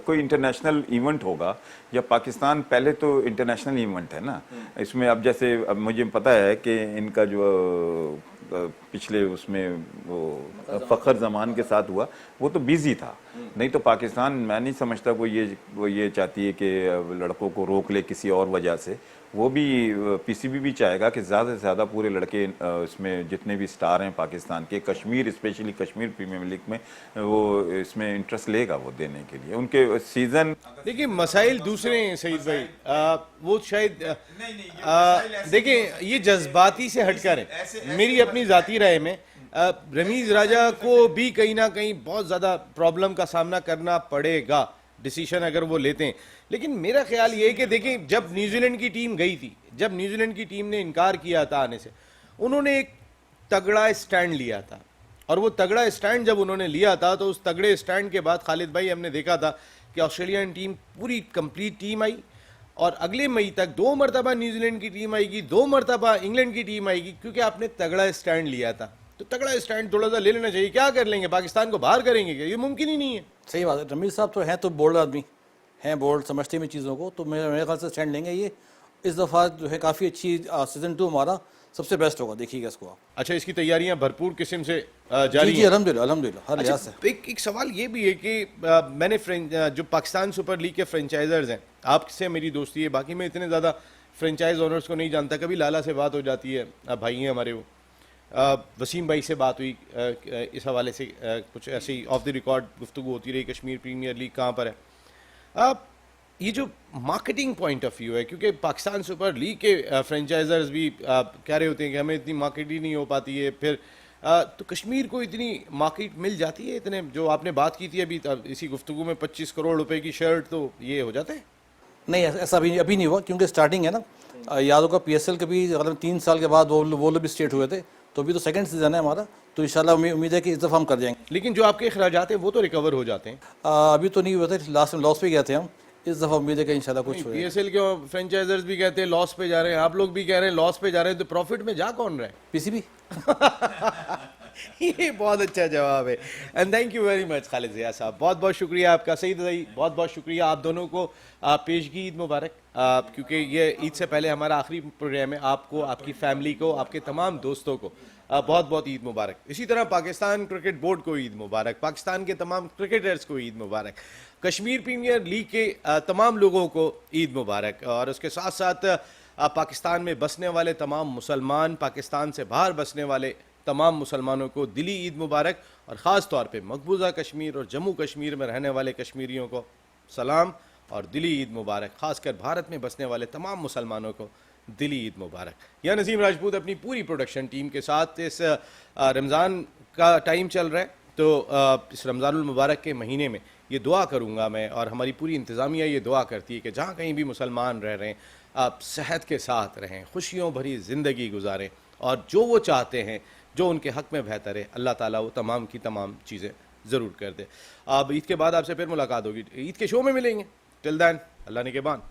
कोई इंटरनेशनल इवेंट होगा, या पाकिस्तान पहले तो इंटरनेशनल इवेंट है ना, इसमें अब जैसे अब मुझे पता है कि इनका जो पिछले उसमें वो फ़खर जमान के साथ हुआ, वो तो बिजी था, नहीं तो पाकिस्तान मैं नहीं समझता वो ये चाहती है कि लड़कों को रोक ले किसी और वजह से। वो भी पीसीबी भी चाहेगा कि ज़्यादा से ज़्यादा पूरे लड़के इसमें जितने भी स्टार हैं पाकिस्तान के, Kashmir specially Kashmir premier league में वो इसमें इंटरेस्ट लेगा वो देने के लिए उनके सीज़न। देखिए मसाइल दूसरे हैं सईद भाई, वो शायद देखिए ये जज्बाती से हटकर है। मेरी अपनी ज़ाती राय में रमीज़ राजा को भी कहीं ना कहीं बहुत ज़्यादा प्रॉब्लम का सामना करना पड़ेगा डिसीजन अगर वो लेते हैं। लेकिन मेरा ख्याल ये है कि देखिए जब न्यूजीलैंड की टीम गई थी, जब न्यूजीलैंड की टीम ने इनकार किया था आने से, उन्होंने एक तगड़ा स्टैंड लिया था, और वो तगड़ा स्टैंड जब उन्होंने लिया था तो उस तगड़े स्टैंड के बाद खालिद भाई हमने देखा था कि ऑस्ट्रेलियन टीम पूरी कंप्लीट टीम आई, और अगले मई तक 2 मरतबा न्यूजीलैंड की टीम आएगी, 2 मरतबा इंग्लैंड की टीम आएगी, क्योंकि आपने तगड़ा स्टैंड लिया था। तो तगड़ा स्टैंड थोड़ा सा ले लेना चाहिए। क्या कर लेंगे, पाकिस्तान को बाहर करेंगे क्या? ये मुमकिन ही नहीं है। सही बात है, रमीज साहब तो हैं तो बोल्ड आदमी हैं, बोल्ड समझते हैं चीज़ों को, तो मेरे ख्याल से स्टैंड लेंगे ये इस दफ़ा जो है काफ़ी अच्छी। सीज़न 2 हमारा सबसे बेस्ट होगा, देखिएगा इसको आप। अच्छा, इसकी तैयारियां भरपूर किस्म से जारी जी हैं। अल्हम्दुलिल्लाह हर लिहाज से। एक सवाल ये भी है कि मैंने जो पाकिस्तान सुपर लीग के फ्रेंचाइजर्स हैं, आपसे मेरी दोस्ती है, बाकी मैं इतने ज़्यादा फ्रेंचाइज ओनर्स को नहीं जानता। कभी लाला से बात हो जाती है, भाई हैं हमारे वो, वसीम भाई से बात हुई इस हवाले से, कुछ ऐसी ऑफ द रिकॉर्ड गुफ्तगू होती रही कश्मीर प्रीमियर लीग कहाँ पर है। ये जो मार्केटिंग पॉइंट ऑफ व्यू है, क्योंकि पाकिस्तान सुपर लीग के फ्रेंचाइजर्स भी कह रहे होते हैं कि हमें इतनी मार्केट ही नहीं हो पाती है, फिर तो कश्मीर को इतनी मार्केट मिल जाती है, इतने जो आपने बात की थी अभी इसी गुफ्तगू में 25 करोड़ रुपए की शर्ट, तो ये हो जाता है? नहीं, ऐसा अभी नहीं हुआ, क्योंकि स्टार्टिंग है ना। याद होगा PSL के भी अगर 3 साल के बाद वो लोग भी स्टेट हुए थे, तो अभी तो सेकंड सीजन है हमारा, तो इंशाल्लाह उम्मीद है कि इस दफ़ा हम कर जाएंगे। लेकिन जो आपके अखराजात हैं वो तो रिकवर हो जाते हैं। अभी तो नहीं हुए थे, लास्ट में लॉस पे गए थे हम, इस दफ़ा उम्मीद है कि इंशाल्लाह कुछ हो जाएगा। PSL के फ्रेंचाइजर्स भी कहते हैं लॉस पे जा रहे हैं, आप लोग भी कह रहे हैं लॉस पे जा रहे हैं, तो प्रॉफिट में जा कौन रहा है? PCB। ये बहुत अच्छा जवाब है। And thank you very much Khalid Zia साहब, बहुत बहुत शुक्रिया आपका। सईद रज़ी, बहुत बहुत शुक्रिया आप दोनों को। पेशगी ईद मुबारक, क्योंकि ये ईद से पहले हमारा आखिरी प्रोग्राम है। आपको, आपकी फैमिली को, आपके तमाम दोस्तों को बहुत बहुत ईद मुबारक। इसी तरह पाकिस्तान क्रिकेट बोर्ड को ईद मुबारक, पाकिस्तान के तमाम क्रिकेटर्स को ईद मुबारक, कश्मीर प्रीमियर लीग के तमाम लोगों को ईद मुबारक, और उसके साथ साथ पाकिस्तान में बसने वाले तमाम मुसलमान, पाकिस्तान से बाहर बसने वाले तमाम मुसलमानों को दिली ईद मुबारक, और ख़ास तौर पे मकबूजा कश्मीर और जम्मू कश्मीर में रहने वाले कश्मीरियों को सलाम और दिली ईद मुबारक। ख़ासकर भारत में बसने वाले तमाम मुसलमानों को दिली ईद मुबारक। यह नज़ीम राजपूत अपनी पूरी प्रोडक्शन टीम के साथ इस रमज़ान का टाइम चल रहा है, तो इस रमज़ानुल मुबारक के महीने में ये दुआ करूँगा मैं, और हमारी पूरी इंतज़ामिया ये दुआ करती है कि जहाँ कहीं भी मुसलमान रह रहे हैं आप सेहत के साथ रहें, खुशियों भरी ज़िंदगी गुजारें, और जो वो चाहते हैं, जो उनके हक़ में बेहतर है, अल्लाह ताला वो तमाम की तमाम चीज़ें ज़रूर कर दे। अब ईद के बाद आपसे फिर मुलाकात होगी, ईद के शो में मिलेंगे। टिल दैन, अल्लाह ने के बान।